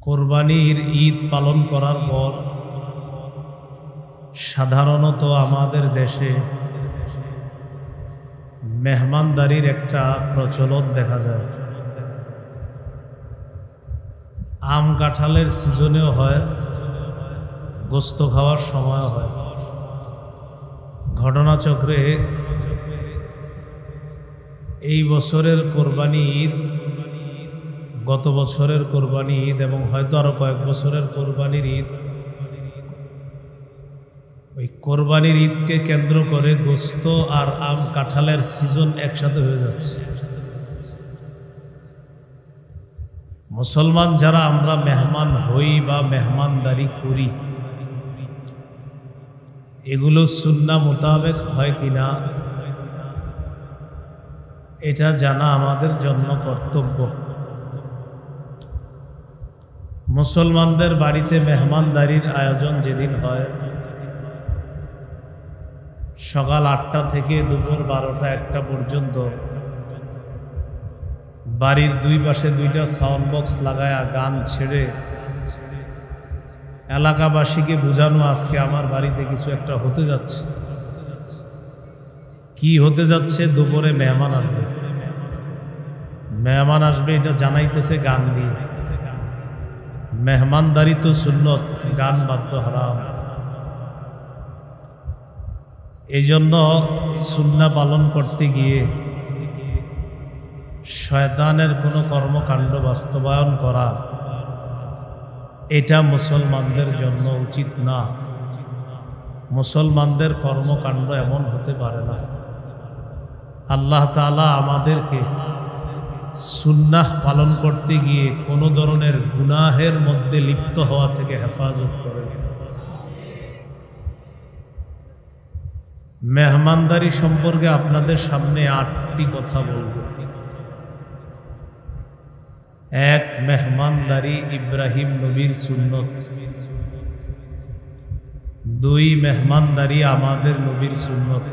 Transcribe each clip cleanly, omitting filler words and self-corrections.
কোরবানির ঈদ পালন করার পর সাধারণত আমাদের দেশে মেহমানদারির একটা প্রচলন দেখা যায়। আম কাঁঠালের সিজনেও হয়, গোস্ত খাওয়ার সময় হয়। ঘটনাচক্রে এই বছরের কোরবানি ঈদ, গত বছরের কোরবানি ঈদ এবং হয়তো আরো কয়েক বছরের কোরবানির ঈদ, ওই কোরবানির ঈদকে কেন্দ্র করে গোস্ত আর আম কাঁঠালের সিজন একসাথে হয়ে যাচ্ছে। মুসলমান যারা আমরা মেহমান হই বা মেহমানদারি করি, এগুলো সুন্নাহ মোতাবেক হয় কিনা এটা জানা আমাদের জন্য কর্তব্য। মুসলমানদের বাড়িতে মেহমানদারির আয়োজন যেদিন হয়, সকাল 8টা থেকে দুপুর 12টা-1টা পর্যন্ত বাড়ির দুই পাশে 2টা সাউন্ড বক্স লাগায়া গান ছেড়ে এলাকাবাসীকে বোঝানো আজকে আমার বাড়িতে কিছু একটা হতে যাচ্ছে। কি হতে যাচ্ছে? দুপুরে মেহমান আসবে। মেহমান আসবে এটা জানাইতেছে গান দিয়ে। মেহমানদারি তো সুন্নত, গান বাদ্য হারাম। এই জন্য সুন্নাহ পালন করতে গিয়ে শয়তানের কোনো কর্মকাণ্ড বাস্তবায়ন করা এটা মুসলমানদের জন্য উচিত না। মুসলমানদের কর্মকাণ্ড এমন হতে পারে না। আল্লাহ তাআলা আমাদেরকে সুন্নাহ পালন করতে গিয়ে কোনো ধরনের গুনাহের মধ্যে লিপ্ত হওয়া থেকে হেফাজত করেন। মেহমানদারি সম্পর্কে আপনাদের সামনে 8টি কথা বলবো। 1, মেহমানদারি ইব্রাহিম নবীর সুন্নত। 2, মেহমানদারি আমাদের নবীর সুন্নত।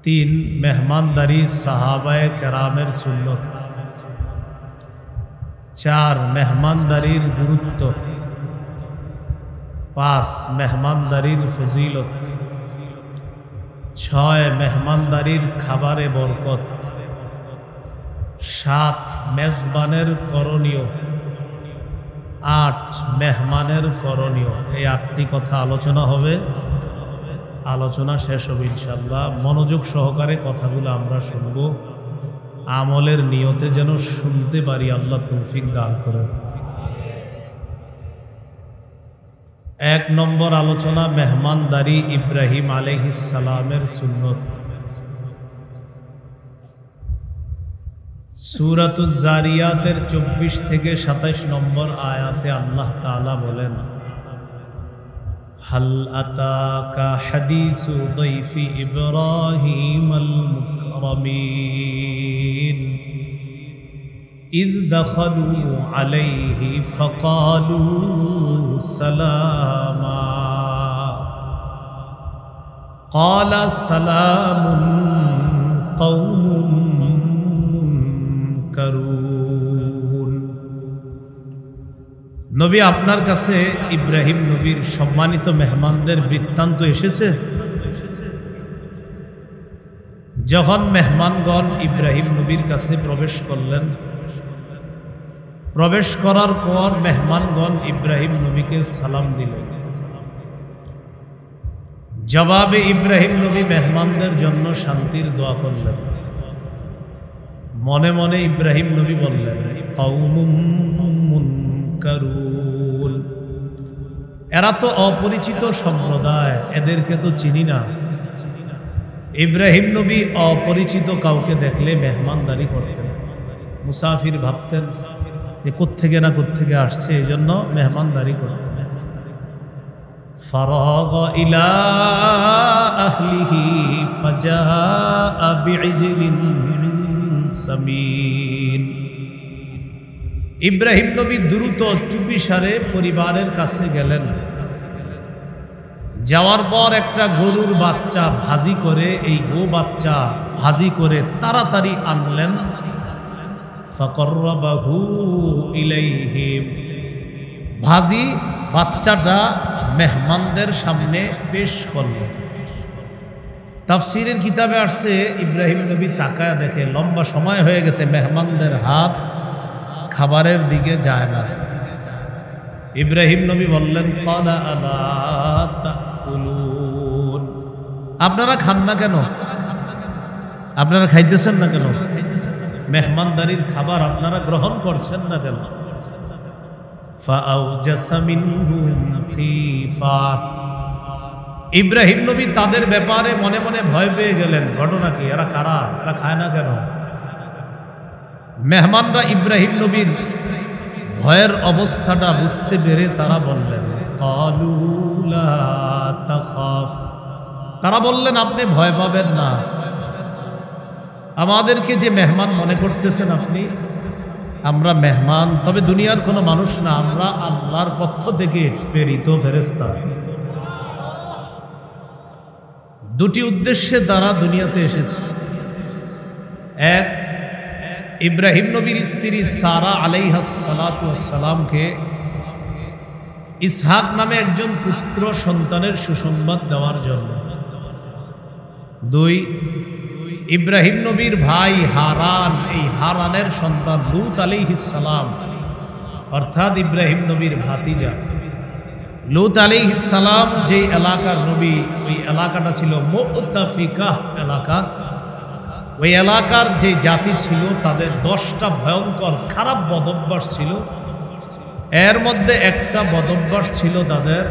3, মেহমানদারি সাহাবায়ে কেরামের সুন্নত। 4, মেহমানদারির গুরুত্ব। 5, মেহমানদারির ফজিলত। 6, মেহমানদারির খাবারে বরকত। 7, মেজবানের করণীয়। 8, মেহমানের করণীয়। এই 8টি কথা আলোচনা হবে। আলোচনা শেষ হবে ইনশাআল্লাহ। মনোযোগ সহকারে কথাগুলো আমরা শুনব, আমলের নিয়তে যেন শুনতে পারি। আল্লাহ তৌফিক দান করেন। 1 নম্বর আলোচনা, মেহমানদারি ইব্রাহিম আলাইহিস সালামের সুন্নত। সূরাতুজ জারিয়াতের 24 থেকে 27 নম্বর আয়াতে আল্লাহ তাআলা বলেন, হাল আতাকা হাদিসু দাইফি ইব্রাহিমাল মুকরামিন ইয দাখালু আলাইহি ফাকালু সালামা ক্বালা সালামুন কওমুন মুনকারুন। নবী, আপনার কাছে ইব্রাহিম নবীর সম্মানিত মেহমানদের বৃত্তান্ত এসেছে। যখন মেহমানগণ ইব্রাহিম নবীর কাছে প্রবেশ করলেন, প্রবেশ করার পর মেহমানগণ ইব্রাহিম নবীকে সালাম দিলেন। জবাবে ইব্রাহিম নবী মেহমানদের জন্য শান্তির দোয়া করলেন। মনে মনে ইব্রাহিম নবী বললেন, কওমুন মুনকারুন, এরা তো অপরিচিত সম্প্রদায়, এদেরকে তো চিনি না। ইব্রাহিম নবী অপরিচিত কাউকে দেখলে মেহমানদারি করতেন, মুসাফির ভাবতেন যে কোত্থেকে না কোত্থেকে আসছে, এই জন্য মেহমানদারি করতেন। ফারাগ ইলা আহলিহি ফাজাআ বিইজলিন সামিন। ইব্রাহিম নবী দ্রুত চুপিসারে পরিবারের কাছে গেলেন। যাওয়ার পর একটা গরুর বাচ্চা ভাজি করে, এই গো বাচ্চা ভাজি করে তাড়াতাড়ি আনলেন ফাকররাবাহু ইলাইহিম, ভাজি বাচ্চাটা মেহমানদের সামনে পেশ করলেন। তাফসীরের কিতাবে আসছে ইব্রাহিম নবী তাকায় দেখে লম্বা সময় হয়ে গেছে মেহমানদের হাত খাবারের দিকে যায় না। ইব্রাহিম নবী বললেন, ক্বালা আলা তাকুলুন, আপনারা খান না কেন? আপনারা খাইতেছেন না কেন? মেহমানদারির খাবার আপনারা গ্রহণ করছেন না কেন? ফাআওজাসা মিনহুম খীফা, ইব্রাহিম নবী তাদের ব্যাপারে মনে মনে ভয় পেয়ে গেলেন। ঘটনা কি? এরা কারা? এরা খায় না কেন? মেহমানরা ইব্রাহিম নবীর ভয়ের অবস্থাটা বুঝতে পেরে তারা বললেন, ক্বালু লা তাখাফ, তারা বললেন আপনি ভয় পাবেন না। আমাদেরকে যে মেহমান মনে করতেছেন আপনি, আমরা মেহমান, তবে দুনিয়ার কোনো মানুষ না, আমরা আল্লাহর পক্ষ থেকে প্রেরিত ফেরেশতা। দুটি উদ্দেশ্যে তারা দুনিয়াতে এসেছে। এক, ইব্রাহিম নবীর স্ত্রী সারা আলাইহাস সালাতু ওয়াস সালামকে ইসহাক নামে একজন পুত্র সন্তানের সুসংবাদ দেওয়ার জন্য। দুই, ইব্রাহিম নবীর ভাই হারান, এই হারানের সন্তান লূত আলাইহিস সালাম, অর্থাৎ ইব্রাহিম নবীর ভাতিজা লূত আলাইহিস সালাম যে এলাকার নবী, ওই এলাকাটা ছিল মুতাফিকাহ এলাকা। ওই এলাকার যে জাতি ছিল তাদের 10টা ভয়ঙ্কর খারাপ বদভ্যাস ছিল। এর মধ্যে একটা বদভ্যাস ছিল তাদের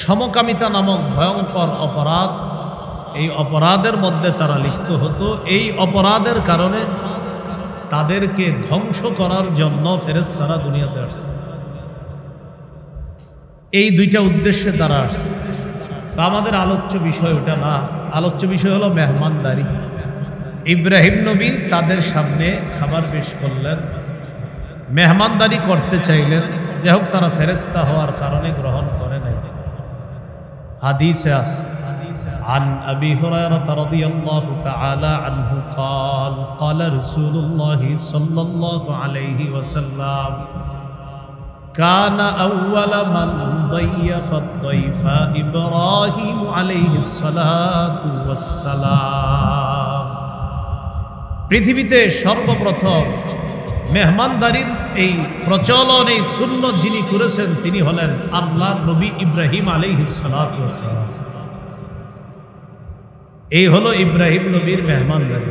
সমকামিতা নামক ভয়ঙ্কর অপরাধ। এই অপরাধের মধ্যে তারা লিপ্ত হতো। এই অপরাধের কারণে তাদেরকে ধ্বংস করার জন্য ফেরেশতারা দুনিয়াতে আসছে। এই দুইটা উদ্দেশ্যে তারা আসছে। তা আমাদের আলোচ্য বিষয় ওটা না, আলোচ্য বিষয় হলো মেহমানদারি। ইব্রাহিম নবী তাদের সামনে খাবার পেশ করলেন, মেহমানদারি করতে চাইলেন। যাই হোক, তারা ফেরেশতা হওয়ার কারণে গ্রহণ করে নাই। হাদিসে আছে عن أبي هريرة رضي الله تعالى عنه قال قال رسول الله صلى الله عليه وسلم كان أول من ضيف الضيف إبراهيم عليه الصلاة والسلام। পৃথিবীতে সর্বপ্রথম মেহমানদারির এই প্রচলন, এই সুন্নত যিনি করেছেন তিনি হলেন আল্লাহর নবী ইব্রাহিম আলাইহিস সালাতু ওয়াস সালাম। এই হলো ইব্রাহিম নবীর মেহমানদারি।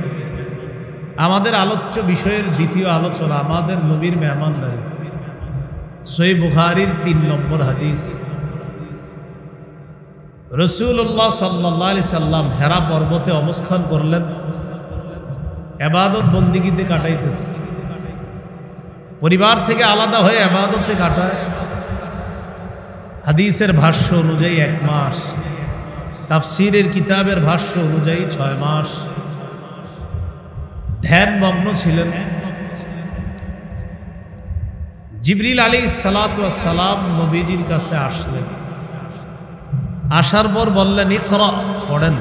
আমাদের আলোচ্য বিষয়ের দ্বিতীয় আলোচনা আমাদের নবীর মেহমানদারি। সহিহ বুখারীর 3 নম্বর হাদিস। রাসূলুল্লাহ সাল্লাল্লাহু আলাইহি সাল্লাম হেরা পর্বতে অবস্থান করলেন, ইবাদত বন্দেগীতে কাটাইতেছে। পরিবার থেকে আলাদা হয়ে ইবাদতে কাটায়। হাদিসের ভাষ্য অনুযায়ী 1 মাস, তাফসীরের কিতাবের ভাষ্য অনুযায়ী 6 মাস ধ্যানমগ্ন ছিলেন। জিবরিল আলাইহিস সালাতু ওয়াস সালাম নবীজির কাছে আসলেন। আসার পর বললেন, ইকরা, পড়েন।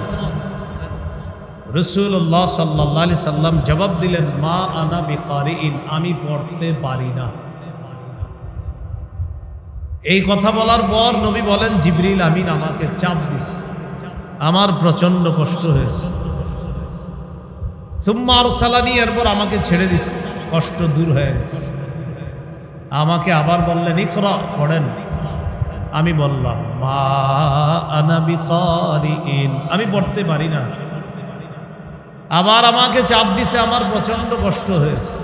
রাসূলুল্লাহ সাল্লাল্লাহু আলাইহি সাল্লাম জবাব দিলেন, মা আনা বিকারিইন, আমি পড়তে পারি না। এই কথা বলার পর নবী বলেন, জিবরিল আমিন আমাকে চাপ দিছে, আমার প্রচন্ড কষ্ট হয়েছে। সুম্মা আরসালানি, এরপর আমাকে ছেড়ে দিছে, কষ্ট দূর হয়ে গেছে। আমাকে আবার বললেন, ইকরা, পড়েন। আমি বললাম, মা আনা বিকারিইন, আমি পড়তে পারি না। আবার আমাকে চাপ দিছে, আমার প্রচন্ড কষ্ট হয়েছে।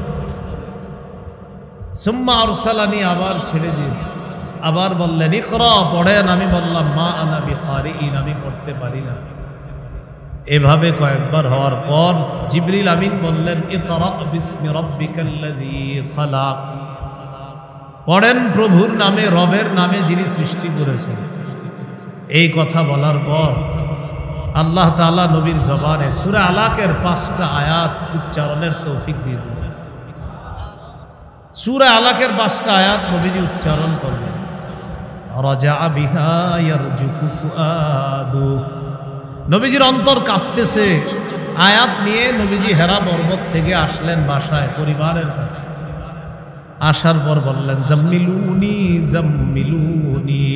সুম্মা আরসালানি, আবার ছেড়ে দিয়েছে। আবার বললেন, ইকরা, পড়েন। আমি বললাম, মা আনা বিকারিইন, আমি পড়তে পারি না। এভাবে কয়েকবার হওয়ার পর জিবরিল আমিন বললেন, ইকরা বিসমি রাব্বিকাল্লাযী খালাক, পড়েন প্রভুর নামে, রবের নামে যিনি সৃষ্টি করেছেন। এই কথা বলার পর আল্লাহ তাআলা নবীর জবানে সূরা আলাকের 5টা আয়াত উচ্চারণের তৌফিক দিয়ে দিলেন। সূরা আলাকের 5টা আয়াত নবীজি উচ্চারণ করলেন। রাজা বিহা ইয়ারজুফু ফুআদু, নবীজির অন্তর কাঁপতেছে, আয়াত নিয়ে নবীজি হেরা পর্বত থেকে আসলেন বাসায় পরিবারের কাছে। আসার পর বললেন, জাম্মিলুনি জাম্মিলুনি,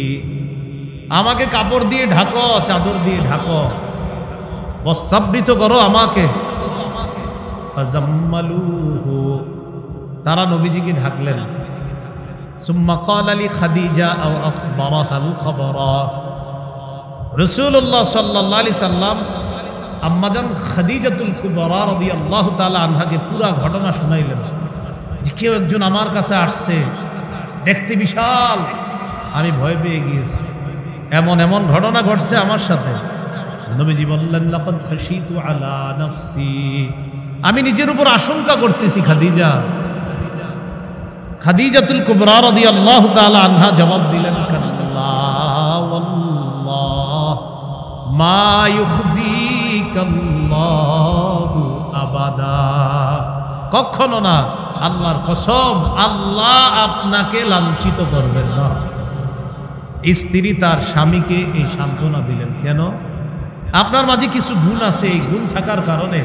আমাকে কাপড় দিয়ে ঢাকো, চাদর দিয়ে ঢাকো, বস্ত্রাবৃত করো আমাকে। ফাজাম্মালুহু, তারা নবীজিকে ঢাকলেন। সুম্মা ক্বালা লি খাদিজা আও আখবারাহাল খবরা, রাসূলুল্লাহ সাল্লাল্লাহু আলাইহি সাল্লাম আম্মাজান খাদিজাতুল কুবরা রাদিয়াল্লাহু তাআলা আনহাকে পুরা ঘটনা শুনাইলেন যে কেউ একজন আমার কাছে আসছে, দেখতে বিশাল, আমি ভয় পেয়ে গিয়েছি, এমন এমন ঘটনা ঘটছে আমার সাথে। নবীজি বললেন, লাকাদ খাশিতু আলা নাফসি, আমি নিজের উপর আশঙ্কা করতেছি খাদিজা। খাদিজাতুল কুবরা রাদিয়াল্লাহু তাআলা আনহা জবাব দিলেন, কাল্লাহ ওয়াল্লাহ মা ইউখজিকাল্লাহু আবাদা, কখনো না, আল্লাহর কসম, আল্লাহ আপনাকে লাঞ্ছিত করবেন না। স্ত্রী তার স্বামীকে এই সান্ত্বনা দিলেন, কেন? আপনার মাঝে কিছু গুণ আছে, এই গুণ থাকার কারণে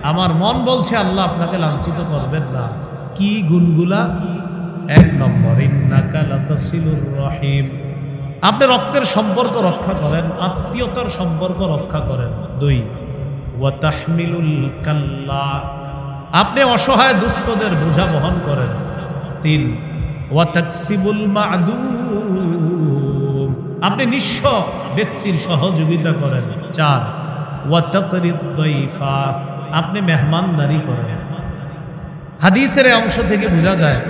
আমার মন বলছে আল্লাহ আপনাকে লাঞ্ছিত করবেন না। কি গুণগুলা? 1 নম্বর, ইন্নাকা লাতাসিলুর রহিম, আপনি রক্তের সম্পর্ক রক্ষা করেন, আত্মীয়তার সম্পর্ক রক্ষা করেন। 2, ওয়া তাহমিলুল কাল্লা, আপনি অসহায় দুস্থদের বোঝা বহন করেন। 3, ওয়া তাকসিবুল মা'দুম, আপনি নিঃস্ব ব্যক্তির সহযোগিতা করেন। 4, ওয়া তাকরিদ দাইফা, আপনি মেহমানদারি করেন। হাদিসের এই অংশ থেকে বোঝা যায়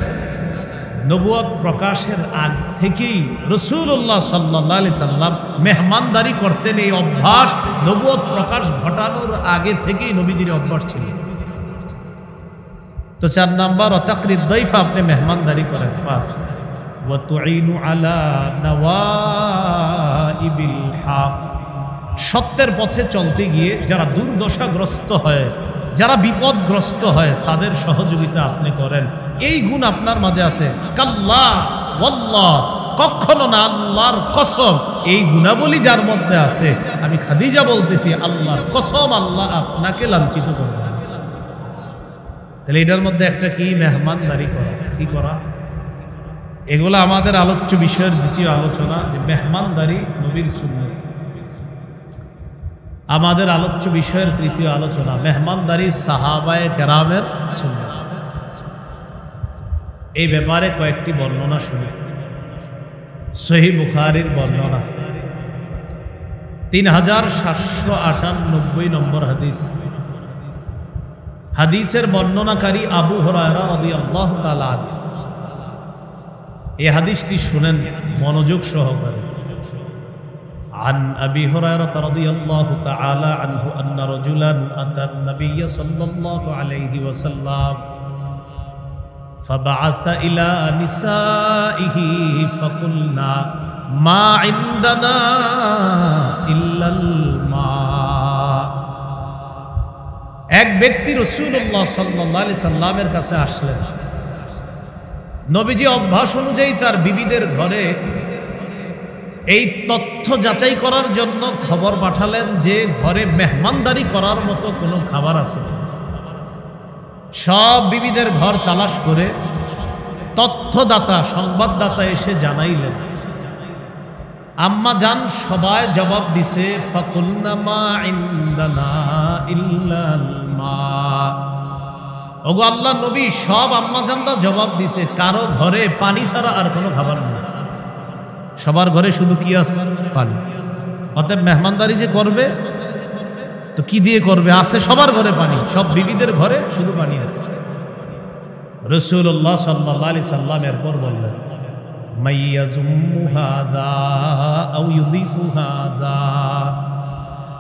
নবুয়ত প্রকাশের আগ থেকেই রাসূলুল্লাহ সাল্লাল্লাহু আলাইহি সাল্লাম মেহমানদারি করতেন। এই অভ্যাস নবুয়ত প্রকাশ ঘটানোর আগে থেকেই নবীজির অভ্যাস ছিল। তো 4 নাম্বার, তাকরিদ দাইফা, আপনি মেহমানদারি করেন। 5, ওয়া তুঈনু আলা নওয়াইবিল হক, সত্যের পথে চলতে গিয়ে যারা দুর্দশাগ্রস্ত হয়, যারা বিপদগ্রস্ত হয়, তাদের সহযোগিতা আপনি করেন। এই গুণ আপনার মাঝে আছে। কাল্লা ওয়াল্লাহ, কখনো না, আল্লাহর কসম, এই গুণাবলী যার মধ্যে আছে, আমি খাদিজা বলতেছি, আল্লাহর কসম, আল্লাহ আপনাকে লাঞ্ছিত করবেন। তাহলে এটার মধ্যে একটা কি? মেহমানদারি করা। কি করা? এগুলো আমাদের আলোচ্য বিষয়ের দ্বিতীয় আলোচনা, যে মেহমানদারি নবীর সুন্নাত। আমাদের আলোচ্য বিষয়ের তৃতীয় আলোচনা, মেহমানদারি সাহাবায়ে কেরামের সুন্নাত। এই ব্যাপারে কয়েকটি বর্ণনা শুনি। সহিহ বুখারীর বর্ণনা, 3798 নম্বর হাদিস। হাদিসের বর্ণনাকারী আবু হুরায়রা রাদিয়াল্লাহু তাআলা আনহু। এই হাদিসটি শুনেন মনোযোগ সহকারে। عن أبي هريرة رضي الله تعالى عنه أن رجلا أتى النبي صلى الله عليه وسلم فبعث إلى نسائه فقلنا ما عندنا إلا الماء। এক ব্যক্তি রাসূলুল্লাহ সাল্লাল্লাহু আলাইহি সাল্লামের কাছে আসলেন। নবীজি অভ্যাস অনুযায়ী তার বিবিদের ঘরে এই তথ্য যাচাই করার জন্য খবর পাঠালেন যে ঘরে মেহমানদারি করার মতো কোনো খাবার আছে। সব বিবিদের ঘর তালাশ করে তথ্যদাতা, সংবাদদাতা এসে জানাইলেন। আম্মা জান সবাই জবাব দিছে, ফাকুলনা মা ইনদানা ইল্লাল মা। ওগো আল্লাহ নবী, সব আম্মা জানরা জবাব দিছে, কারো ঘরে পানি ছাড়া আর কোনো খাবার নেই, সবার ঘরে শুধু কি আছে? পানি। অতএব মেহমানদারি যে করবে তো কি দিয়ে করবে? আছে সবার ঘরে পানি, সব বিবিদের ঘরে শুধু পানি আছে। রাসূলুল্লাহ সাল্লাল্লাহু আলাইহি সাল্লাম এরপর বললেন, মাইয়াজুম্মু হাযা আও ইউদিফু হাযা,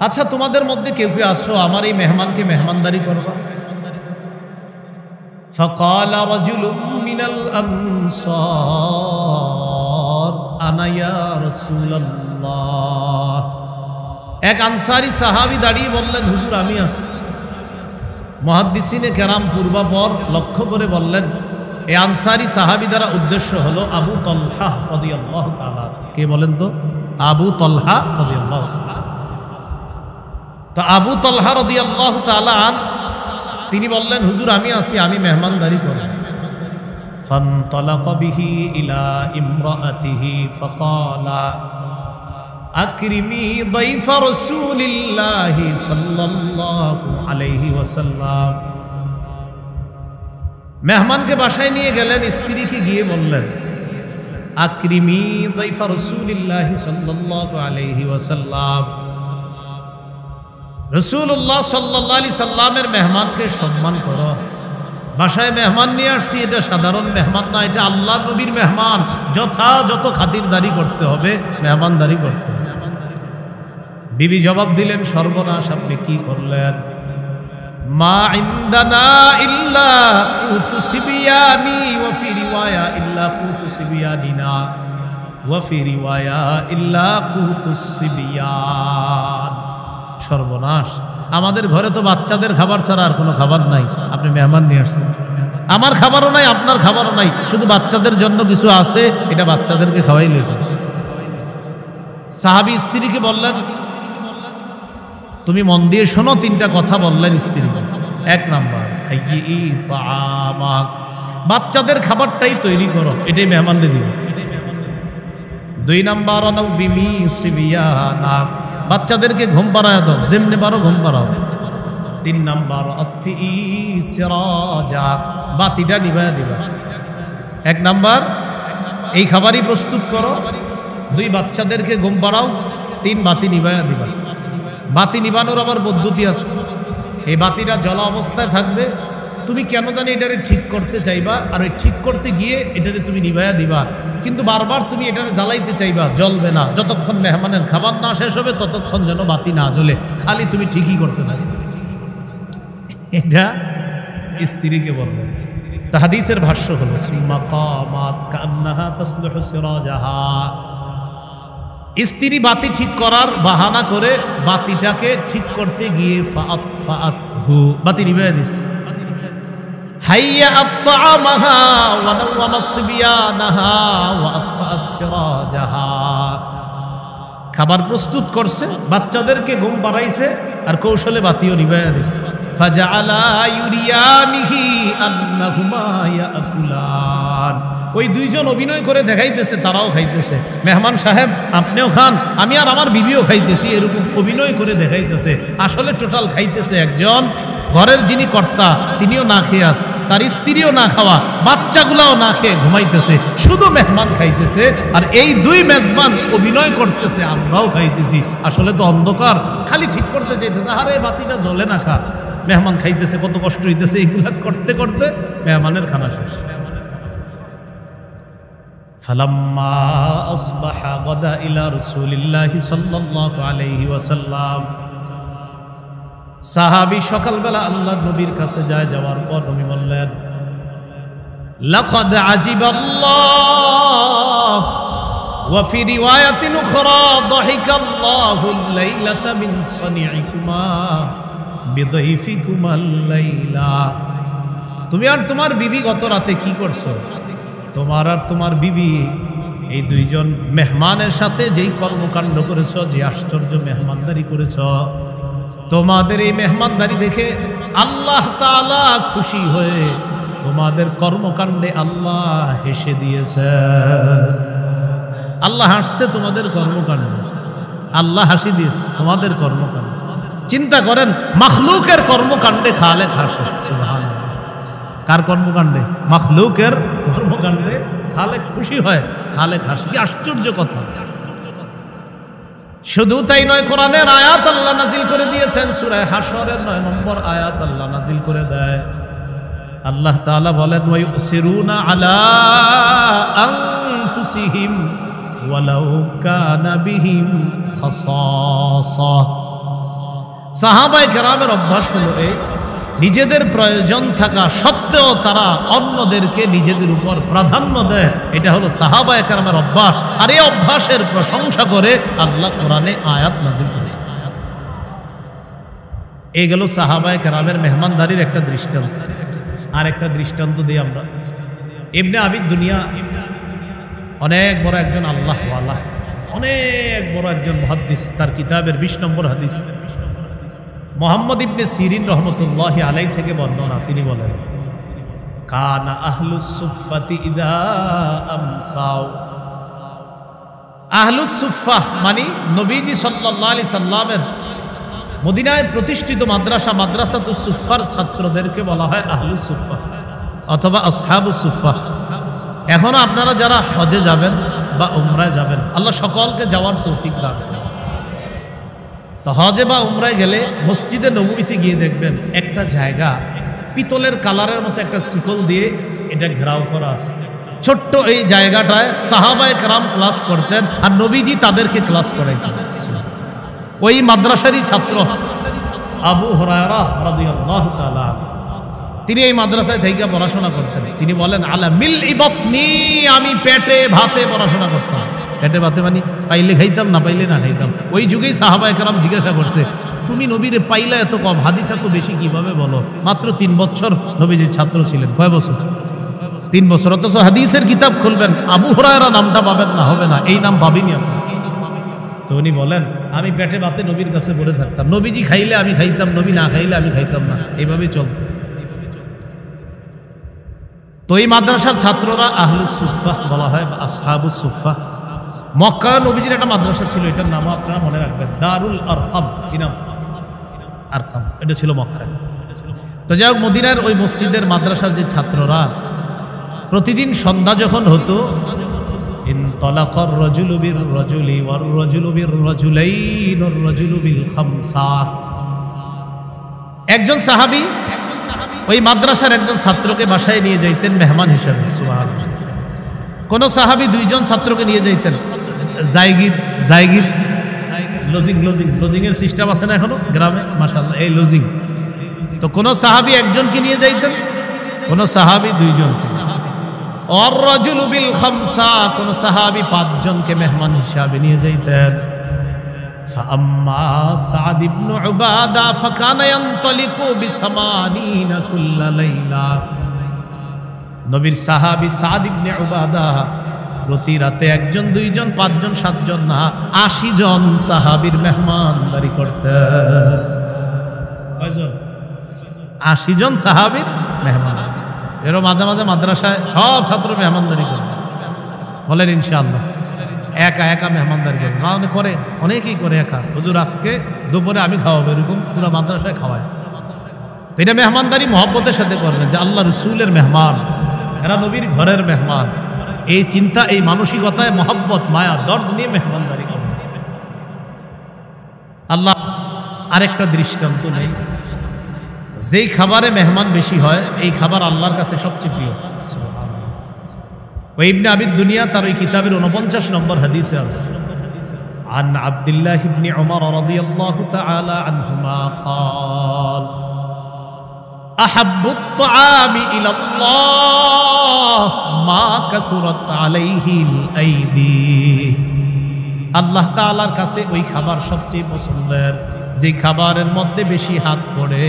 আচ্ছা তোমাদের মধ্যে কেউ কেউ আসো, আমার এই মেহমানকে মেহমানদারি করবা। ফাকালা রাজুলুম মিনাল আনসার আনা ইয়া রাসূলুল্লাহ। এক আনসারী সাহাবী দাঁড়িয়ে বললেন, হুজুর আমি আছি। মুহাদ্দিসিনে কেরাম পূর্বাপর লক্ষ্য করে বললেন, এই আনসারী সাহাবী দ্বারা উদ্দেশ্য হলো আবু তলহা রাদিয়াল্লাহু তাআলা। কে বলেন তো? আবু তলহা রাদিয়াল্লাহু তাআলা। তো আবু তালহা রাদিয়াল্লাহু তাআলা তিনি বললেন, হুজুর আমি আছি, আমি মেহমানদারি করি। ফানতালাকা বিহি ইলা ইমরাআতিহি ফাকালা আকরিমি দাইফা রাসূলিল্লাহি সাল্লাল্লাহু আলাইহি ওয়াসাল্লাম। মেহমানকে বাসায় নিয়ে গেলেন, স্ত্রীকে গিয়ে বললেন, আকরিমি দাইফা রাসূলিল্লাহি সাল্লাল্লাহু আলাইহি ওয়াসাল্লাম, রাসূলুল্লাহ সাল্লাল্লাহু আলাইহি সাল্লামের মেহমানকে সম্মান করো। বাসায় মেহমান নিয়ে আসছি, এটা সাধারণ মেহমান না, এটা আল্লাহর নবীর মেহমান, যথাযথ খাতিরদারি করতে হবে, মেহমানদারি করতে হবে। বিবি জবাব দিলেন, সর্বনাশ, আপনি কি করলেন? মা ইনদানা ইল্লা কুতু সিবিয়ানি ওয়া ফি রিওয়ায়া ইল্লা কুতু সিবিয়ানিনা ওয়া ফি রিওয়ায়া ইল্লা কুতু সিবিয়ান। সর্বনাশ, আমাদের ঘরে তো বাচ্চাদের খাবার ছাড়া আর কোনো খাবার নাই, আপনি মেহমান নিয়ে আসছেন। আমার খাবারও নাই, আপনার খাবারও নাই, শুধু বাচ্চাদের জন্য কিছু আছে, এটা বাচ্চাদেরকে খাওয়াই লেখা। সাহাবী স্ত্রীকে বললেন, তুমি মন দিয়ে শোনো, তিনটা কথা বললেন স্ত্রী। এক নাম্বার, বাচ্চাদের খাবারটাই তৈরি করো, এটাই মেহমানদের দিবে। দুই নাম্বার, বাচ্চাদেরকে ঘুম পাড়ায় দাও, যেমনি পারো ঘুম পাড়াও। তিন নাম্বার, বাতিটা নিভায়া দিবা। এক নাম্বার, এই খাবারই প্রস্তুত করো। দুই, বাচ্চাদেরকে ঘুম পাড়াও। তিন, বাতি নিভায়া দিবা। বাতি নিবানোর আবার পদ্ধতি আছে। এই বাতিটা জ্বলা অবস্থায় থাকবে, তুমি কেন জানি এটারে ঠিক করতে চাইবা, আর ওই ঠিক করতে গিয়ে এটাতে তুমি নিভায়া দিবা, কিন্তু বারবার তুমি এটারে জ্বালাইতে চাইবা, জ্বলবে না। যতক্ষণ মেহমানের খাবার না শেষ হবে ততক্ষণ যেন বাতি না জ্বলে, খালি তুমি ঠিকই করতে থাকো। এটা স্ত্রীকে বলবো। তা হাদিসের ভাষ্য হলো, স্ত্রী বাতি ঠিক করার বাহানা করে বাতিটাকে ঠিক করতে গিয়ে বাতি নিভায়া দিস। খাবার প্রস্তুত করছে, বাচ্চাদেরকে ঘুম পাড়াইছে, আর কৌশলে বাতিও নিভায়া দিছে। ওই দুইজন অভিনয় করে দেখাইতেছে তারাও খাইতেছে। মেহমান সাহেব আপনিও খান, আমি আর আমার বিবিও খাইতেছি, এরকম অভিনয় করে দেখাইতেছে। আসলে টোটাল খাইতেছে একজন, ঘরের যিনি কর্তা তিনিও না খেয়ে আস, তার স্ত্রীও না খাওয়া, বাচ্চাগুলাও না খেয়ে ঘুমাইতেছে, শুধু মেহমান খাইতেছে। আর এই দুই মেজবান অভিনয় করতেছে, আমরাও খাইতেছি। আসলে তো অন্ধকার, খালি ঠিক করতে চাইতেছে, আরে বাতিটা জ্বলে না, খা। মেহমান খাইতেছে, কত কষ্ট হইতেছে, এইগুলা করতে করতে মেহমানের খানা শেষ। ফালাম্মা আসবাহা গাদা ইলা রাসূলিল্লাহি সাল্লাল্লাহু আলাইহি ওয়াসাল্লাম। সাহাবী সকালবেলা আল্লাহর নবীর কাছে যায়, যাওয়ার পর নবী বললেন, লাকাদ আজিবাল্লাহ ওয়া ফি রিওয়ায়াতিন উখরা দাহিকাল্লাহুল লাইলাতা মিন সানিইকুমা বিদাইফিকুমাল লাইলা। তুমি আর তোমার বিবি গত রাতে কি করছো? তোমার আর তোমার বিবি এই দুইজন মেহমানের সাথে যেই কর্মকাণ্ড করেছ, যে আশ্চর্য মেহমানদারি করেছ, তোমাদের এই মেহমানদারি দেখে আল্লাহ তাআলা খুশি হয়ে তোমাদের কর্মকাণ্ডে আল্লাহ হেসে দিয়েছে। আল্লাহ হাসছে তোমাদের কর্মকাণ্ডে, আল্লাহ হাসি দিয়েছে তোমাদের কর্মকাণ্ডে। চিন্তা করেন, মাখলুকের কর্মকাণ্ডে খালেক হাসে। সুবহানাল্লাহ। কার কর্মকাণ্ডে? মাখলুকের কর্মকাণ্ডে খালেক খুশি হয়, খালেক হাসে। কি আশ্চর্য কথা! শুধু তাই নয়, কোরআনের আয়াত আল্লাহ নাজিল করে দিয়েছেন। সূরা হাশরের 9 নম্বর আয়াত আল্লাহ নাজিল করে দেয়। আল্লাহ তাআলা বলেন, ওয়া ইউসিরুনা আলা আনফুসিহিম ওয়ালাউ কানা বিহিম খাসাসা। সাহাবায়ে কেরামের অভ্যাস হলো এই, নিজেদের প্রয়োজন থাকা সত্ত্বেও তারা অন্যদেরকে নিজেদের উপর প্রাধান্য দেয়। এটা হলো সাহাবায়ে কেরামের অভ্যাস। আর এই অভ্যাসের প্রশংসা করে আল্লাহ কোরআনে আয়াত নাযিল করে। এই গেল সাহাবায়ে কেরামের মেহমানদারির একটা দৃষ্টান্ত। আর একটা দৃষ্টান্ত দিই আমরা। ইবনে আবি দুনিয়া অনেক বড় একজন আল্লাহওয়ালা, অনেক বড় একজন মুহাদ্দিস। তার কিতাবের 20 নম্বর হাদিস, মুহাম্মদ ইবনে সিরিন রহমতুল্লাহি আলাইহি থেকে বর্ণনা, তিনি বলেন কানা আহলুস সুফফাতি ইদা আমসাও। আহলুস সুফফাহ মানে নবীজি সাল্লাল্লাহু আলাইহি সাল্লামের মদিনায় প্রতিষ্ঠিত মাদ্রাসাতুস সুফফার ছাত্রদেরকে বলা হয় আহলুস সুফফাহ অথবা আসহাবুস সুফফাহ। এখনো আপনারা যারা হজে যাবেন বা উমরায় যাবেন, আল্লাহ সকলকে যাওয়ার তৌফিক দান করুন। তো হজে বা উমরায় গেলে মসজিদে নববীতে গিয়ে দেখবেন একটা জায়গা পিতলের কালারের মতো একটা শিকল দিয়ে এটা ঘেরাও করা আছে। ছোট্ট এই জায়গাটায় সাহাবায়ে কেরাম ক্লাস করতেন আর নবীজি তাদেরকে ক্লাস করাইতেন। ওই মাদ্রাসারই ছাত্র আবু হুরায়রা রাদিয়াল্লাহু তাআলা, তিনি এই মাদ্রাসায় থেকে পড়াশোনা করতেন। তিনি বলেন আলা মিল ইবতনি, আমি পেটে ভাতে পড়াশোনা করতাম। পেটে ভাতে মানে পাইলে খাইতাম, না পাইলে না খাইতাম। ওই যুগেই সাহাবায়ে কেরাম জিজ্ঞাসা করছে, তুমি নবীরে পাইলা এত কম, হাদিস এত বেশি কিভাবে বলো? মাত্র 3 বছর নবীজির ছাত্র ছিলেন। কয় বছর? 3 বছর। অথচ হাদিসের কিতাব খুলবেন, আবু হুরায়রা নামটা পাবেন না, হবে না, এই নাম পাবিনি আপনি। তো উনি বলেন আমি পেটে ভাতে নবীর কাছে পড়ে থাকতাম, নবীজি খাইলে আমি খাইতাম, নবী না খাইলে আমি খাইতাম না, এইভাবেই চলত। তো এই মাদ্রাসার ছাত্ররা আহলুস সুফফাহ বলা হয়, আসহাবুস সুফফাহ। মক্কা নবীজির একটা মাদ্রাসা ছিল, এটার নাম আপনারা মনে রাখবেন, দারুল আরকাম। কি নাম? আরকাম। এটা ছিল মক্কায়। তো যাই হোক, মদিনার ওই মসজিদের মাদ্রাসার যে ছাত্ররা প্রতিদিন সন্ধ্যা যখন হতো, ইনতালাকার রাজুলু বির রাজুলি ওয়ার রাজুলু বির রাজুলাইন ওয়ার রাজুলু বিল খামসা। একজন সাহাবী ওই মাদ্রাসার একজন ছাত্রকে বাসায় নিয়ে যাইতেন মেহমান হিসেবে। সুবহানাল্লাহ। কোন সাহাবী 2 জন ছাত্রকে নিয়ে যাইতেন, জায়গির লজিং এর সিস্টেম আছে না এখনো গ্রামে? মাশাআল্লাহ, এই লজিং। তো কোন সাহাবী একজনকে নিয়ে যাইতেন, কোন সাহাবী 2 জনকে। আর রাজুলু বিল খামসা, কোন সাহাবী 5 জনকে মেহমান হিসেবে নিয়ে যাইতেন। فأما سعد بن عبادة فكان ينطلق ب80 كل ليلة। নবীর সাহাবী সাদ ইবনে উবাদা প্রতি রাতে 1 জন 2 জন 5 জন 7 জন না 80 জন সাহাবীর মেহমানদারি করতেন। কয়জন? 80 জন সাহাবীর মেহমান। এর মাঝে মাঝে মাদ্রাসায় সব ছাত্র মেহমানদারি করতেন। বলেন ইনশাআল্লাহ। একা মেহমানদারি করে, অনেকেই করে একা। হুজুর আজকে দুপুরে আমি খাওয়াবো, এরকম পুরো মাদ্রাসায় খাওয়ায়। তো এটা মেহমানদারি মহব্বতের সাথে করবেন, যে আল্লাহ রসুলের মেহমান, এরা নবীর ঘরের মেহমান। এই চিন্তা, এই মানসিকতায় মহব্বত, মায়া, দর্দ নিয়ে মেহমানদারি করবেন। আল্লাহ আরেকটা দৃষ্টান্ত নেই, যেই খাবারে মেহমান বেশি হয় এই খাবার আল্লাহর কাছে সবচেয়ে প্রিয়। ইবনে আবি দুনিয়া তার ওই কিতাবের 49 নম্বর হাদিসে আছে, আন আব্দুল্লাহ ইবনে উমর রাদিয়াল্লাহু তাআলা আনহুমা قال আহাব্বুত তাআমি ইলাল্লাহ মা কাসুরাত আলাইহিল আইদি। আল্লাহ তাআলার কাছে ওই খাবার সবচেয়ে পছন্দের, যে খাবারের মধ্যে বেশি হাত পড়ে,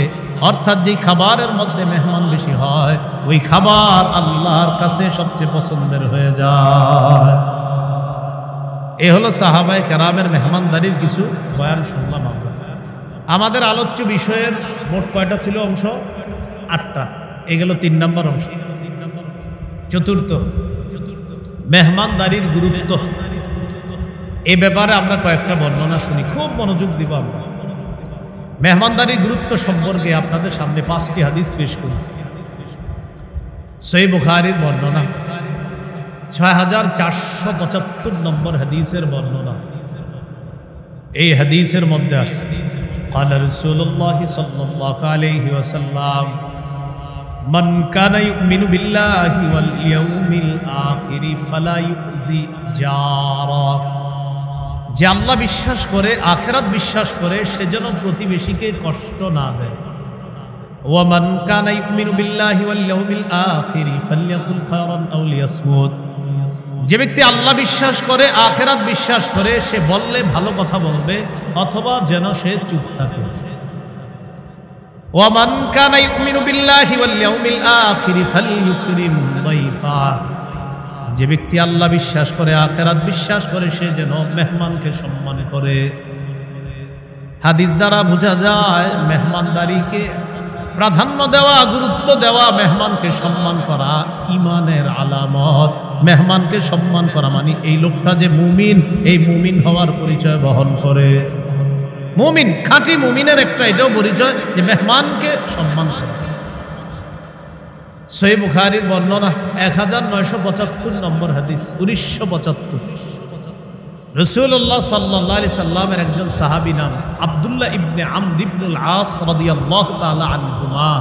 অর্থাৎ যে খাবারের মধ্যে মেহমান বেশি হয়, ওই খাবার আল্লাহর কাছে সবচেয়ে পছন্দের হয়ে যায়। এ হলো সাহাবায়ে কেরামের মেহমানদারির কিছু বয়ান শুনলাম আমরা। আমাদের আলোচ্য বিষয়ের মোট কয়টা ছিল অংশ? 8টা। এগুলো 3 নম্বর অংশ। চতুর্থ, মেহমানদারির গুরুত্ব। এ ব্যাপারে আমরা কয়েকটা বর্ণনা শুনি, খুব মনোযোগ দিব আমরা। মেহমানদারির গুরুত্ব সম্পর্কে আপনাদের সামনে 5টি হাদিস পেশ করি। সহিহ বুখারীর বর্ণনা, 6475 নম্বর হাদিসের বর্ণনা। এই হাদিসের মধ্যে আছে, قال رسول الله صلى الله عليه وسلم من كان يؤمن بالله واليوم الآخر فلا يؤذي جاره। যে আল্লাহ বিশ্বাস করে, আখিরাত বিশ্বাস করে, সে যেন প্রতিবেশীকে কষ্ট না দেয়। ওয়ামান কানা ইউমিনু বিল্লাহি ওয়াল ইয়াউমিল আখির ফালইয়াকুল খায়রান আও লিয়াসমুত। যে ব্যক্তি আল্লাহ বিশ্বাস করে, আখিরাত বিশ্বাস করে, সে বললে ভালো কথা বলবে অথবা যেন সে চুপ থাকে। ওয়ামান কানা ইউমিনু বিল্লাহি ওয়াল ইয়াউমিল আখির ফালইউকরিম দাইফা। যে ব্যক্তি আল্লাহ বিশ্বাস করে, আখিরাত বিশ্বাস করে, সে যেন মেহমানকে সম্মান করে। হাদিস দ্বারা বোঝা যায় মেহমানদারিকে প্রাধান্য দেওয়া, গুরুত্ব দেওয়া, মেহমানকে সম্মান করা ঈমানের আলামত। মেহমানকে সম্মান করা মানে এই লোকটা যে মুমিন, এই মুমিন হওয়ার পরিচয় বহন করে। মুমিন, খাঁটি মুমিনের একটা এটাও পরিচয় যে মেহমানকে সম্মান করে। সহিহ বুখারীর বর্ণনা 1975 নম্বর হাদিস, 1975। রাসূলুল্লাহ সাল্লাল্লাহু আলাইহি সাল্লামের একজন সাহাবী নাম আব্দুল্লাহ ইবনে আমর ইবনুল আস রাদিয়াল্লাহু তাআলা আনহুমা।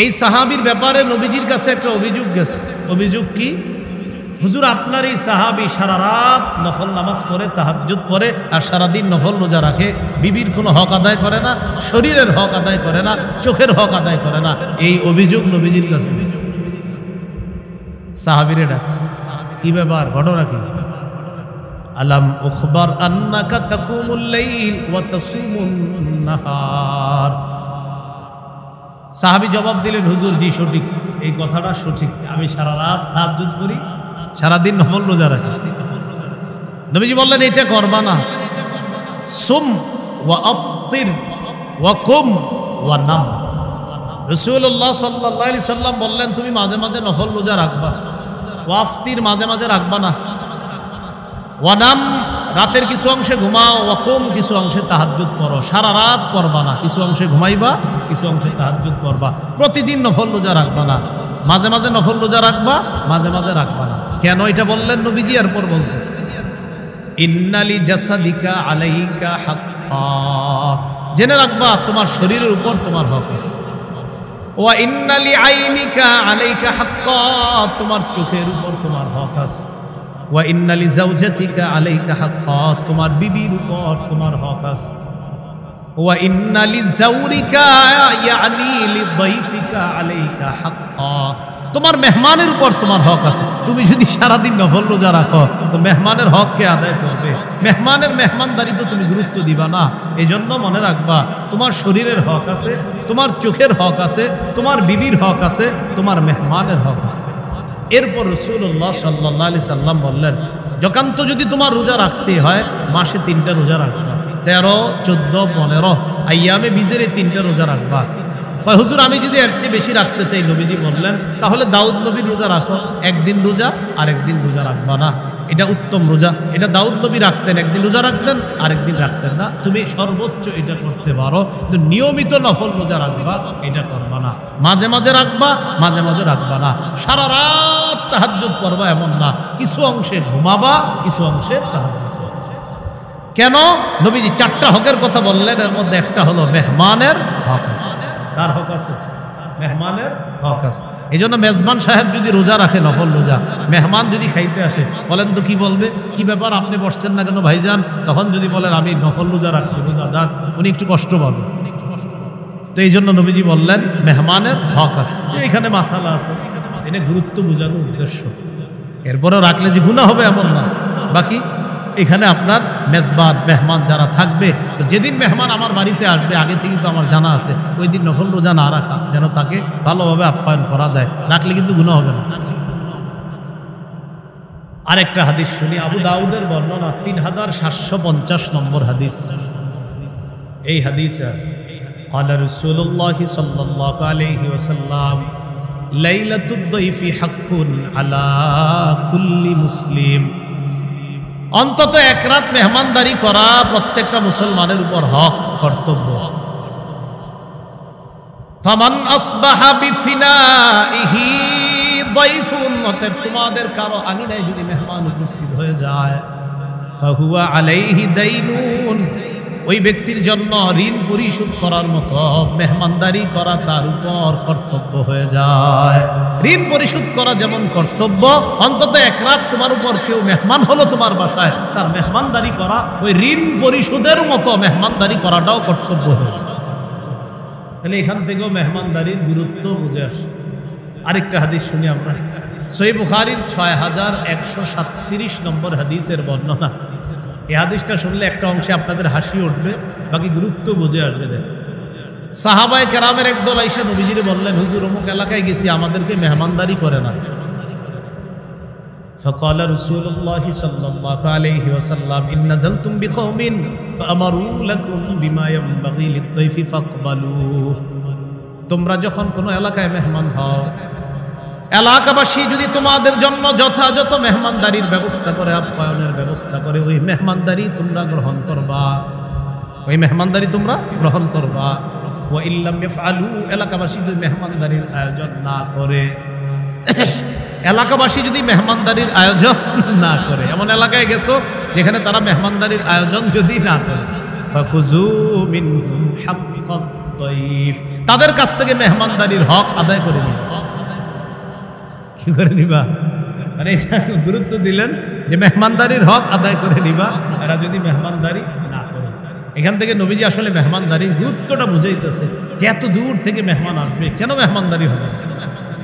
এই সাহাবীর ব্যাপারে নবীজির কাছে একটা অভিযোগ গেছে। অভিযোগ কি? হুজুর, আপনার এই সাহাবী সারা রাত নফল নামাজ পড়ে, তাহাজ্জুদ পড়ে, আর সারাদিন নফল রোজা রাখে, বিবির কোনো হক আদায় করে না, শরীরের হক আদায় করে না, চোখের হক আদায় করে না। এই অভিযোগ নবীজির কাছে। সাহাবীরে ডাকছে, কি ব্যাপার, ঘটনা কি? আলাম উখবার আন্নাকা তাকুমুল লাইল ওয়া তাসুমুন নাহার। সাহাবী জবাব দিলেন, হুজুর জি সঠিক, এই কথাটা সঠিক, আমি সারা রাত তাহাজ্জুদ করি, সারাদিন নফল রোজা রাখি। নবীজি বললেন এটা করবা না। সুম ওয়া আফতির ওয়া কুম ওয়া নাম। রাসূলুল্লাহ সাল্লাল্লাহু আলাইহি সাল্লাম বললেন তুমি মাঝে মাঝে নফল রোজা রাখবা, ওয়া আফতির মাঝে মাঝে রাখবা না, ওয়া নাম রাতের কিছু অংশে ঘুমাও, ওয়া কুম কিছু অংশে তাহাজ্জুদ পড়ো। সারা রাত পড়বা না, কিছু অংশে ঘুমাইবা, কিছু অংশে তাহাজ্জুদ পড়বা। প্রতিদিন নফল রোজা রাখবা না, মাঝে মাঝে নফল রোজা রাখবা, মাঝে মাঝে রাখবা না। কেন এটা বললেন নবীজি? এরপর বলতেছে ইন্নালি জাসাদিকা আলাইকা হাক্কা, জেনে রাখবা তোমার শরীরের উপর তোমার হক আছে। ওয়া ইন্নালি আইনিকা আলাইকা হাক্কা, তোমার চোখের উপর তোমার হক আছে। ওয়া ইন্নালি যাওজাতিকা আলাইকা হাক্কা, তোমার বিবির উপর তোমার হক আছে। ওয়া ইন্নালি যাওরিকা ইয়ানি লিদাইফিকা আলাইকা হাক্কা, তোমার মেহমানের উপর তোমার হক আছে। তুমি যদি সারাদিন নফল রোজা রাখো তো মেহমানের হককে আদায় করবে, মেহমানের মেহমানদারি তো তুমি গুরুত্ব দিবা না। এই জন্য মনে রাখবা তোমার শরীরের হক আছে, তোমার চোখের হক আছে, তোমার বিবির হক আছে, তোমার মেহমানের হক আছে। এরপর রাসূলুল্লাহ সাল্লাল্লাহু আলাইহি সাল্লাম বললেন যকান্ত যদি তোমার রোজা রাখতে হয় মাসে 3টা রোজা রাখবা, 13, 14, 15 আইয়ামে বীজের 3টা রোজা রাখবা। হুজুর আমি যদি এর চেয়ে বেশি রাখতে চাই, নবীজি বললেন তাহলে দাউদ নবীর রোজা রাখো, একদিন রোজা আর একদিন রোজা রাখবা না, এটা উত্তম রোজা। এটা দাউদ নবী রাখতেন, একদিন রোজা রাখতেন আরেকদিন রাখতেন না। তুমি সর্বোচ্চ এটা করতে পারো, কিন্তু নিয়মিত নফল রোজা রাখবা এটা করবা না। মাঝে মাঝে রাখবা, মাঝে মাঝে রাখবা না। সারা রাত তাহাজ্জুদ পড়বা এমন না, কিছু অংশে ঘুমাবা, কিছু অংশে তাহাজ্জুদ। কেন? নবীজি 4টা হকের কথা বললেন, এর মধ্যে একটা হলো মেহমানের হক আছে। কার হক আছে? মেহমানের হক আছে। এই জন্য মেজবান সাহেব যদি রোজা রাখে নফল রোজা, মেহমান যদি খাইতে আসে, বলেন তো কি বলবে? কি ব্যাপার আপনি বসছেন না কেন ভাইজান? তখন যদি বলেন আমি নফল রোজা রাখছি, রোজাদার, উনি একটু কষ্ট পাবে। তো এই জন্য নবীজি বললেন মেহমানের হক আছে। এখানে মাসালা আছে, এনে গুরুত্ব বোঝানোর উদ্দেশ্য। এরপরেও রাখলে যে গুনাহ হবে এমন না। বাকি এখানে আপনার মেজবান মেহমান যারা থাকবে, তো যেদিন মেহমান আমার বাড়িতে আসবে আগে থেকে তো আমার জানা আছে, ওই দিন নফল রোজা না রাখা, যেন তাকে ভালোভাবে আপ্যায়ন করা যায়। রাখলে কিন্তু গুনাহ হবে না। আরেকটা হাদিস শুনি, আবু দাউদের বর্ণনা 3750 নম্বর হাদিস। এই হাদিসে আছে ক্বালা রাসূলুল্লাহ সাল্লাল্লাহু আলাইহি ওয়াসাল্লাম লাইলাতুদ দাইফি হাক্কুন আলা কুল্লি মুসলিম, অন্তত এক রাত মেহমানদারি করা প্রত্যেকটা মুসলমানের উপর হক, কর্তব্য। ফামান আসবাহা বিফিনাইহি দাইফুন, অতএব তোমাদের কারো আঙিনায় যদি মেহমান উপস্থিত হয়ে যায়, ফাহুয়া আলাইহি দাইনুন, ওই ব্যক্তির জন্য ঋণ পরিশোধ করার মতো মেহমানদারি করা তার উপর কর্তব্য হয়ে যায়। ঋণ পরিশোধ করা যেমন কর্তব্য, অন্তত এক রাত তোমার উপর কেউ মেহমান হলো তোমার বাসায়, তার মেহমানদারি করা ওই ঋণ পরিশোধের মতো মেহমানদারি করাটাও কর্তব্য হয়ে যায়। তাহলে এখান থেকেও মেহমানদারির গুরুত্ব বুঝে আসে। আরেকটা হাদিস শুনি আমরা, সহিহ বুখারীর 6137 নম্বর হাদিসের বর্ণনা। এই হাদিসটা শুনলে একটা অংশে আপনাদের হাসি উঠবে, বাকি গুরুত্ব বুঝে আসবে। সাহাবায়ে কেরামের একদল আইসা নবীজিরে বললেন, হুজুর অমুক এলাকায় গেছি, আমাদেরকে মেহমানদারি করে না। فقال رسول الله صلى الله عليه وسلم إن نزلتم بقوم فأمروا لكم بما ينبغي للضيف فاقبلوه তোমরা যখন কোনো এলাকায় মেহমান হও, এলাকাবাসী যদি তোমাদের জন্য যথাযথ মেহমানদারির ব্যবস্থা করে, আপ্যায়নের ব্যবস্থা করে, ওই মেহমানদারি তোমরা গ্রহণ করবা, ওই মেহমানদারি তোমরা গ্রহণ করবা। ওয়া ইল্লাম ইয়াফআলু, এলাকাবাসী যদি মেহমানদারির আয়োজন না করে, এলাকাবাসী যদি মেহমানদারির আয়োজন না করে, এমন এলাকায় গেছো যেখানে তারা মেহমানদারির আয়োজন যদি না করে, ফাখুযু মিনহু হাক্কাত দাইফ, তাদের কাছ থেকে মেহমানদারির হক আদায় করে নিবা। কি করে নিবা? মানে গুরুত্ব দিলেন যে মেহমানদারির হক আদায় করে নিবা, এরা যদি মেহমানদারি না করে। এখান থেকে নবীজি আসলে মেহমানদারির গুরুত্বটা বুঝাইতেছে যে এত দূর থেকে মেহমান আসবে, কেন মেহমানদারি হবে।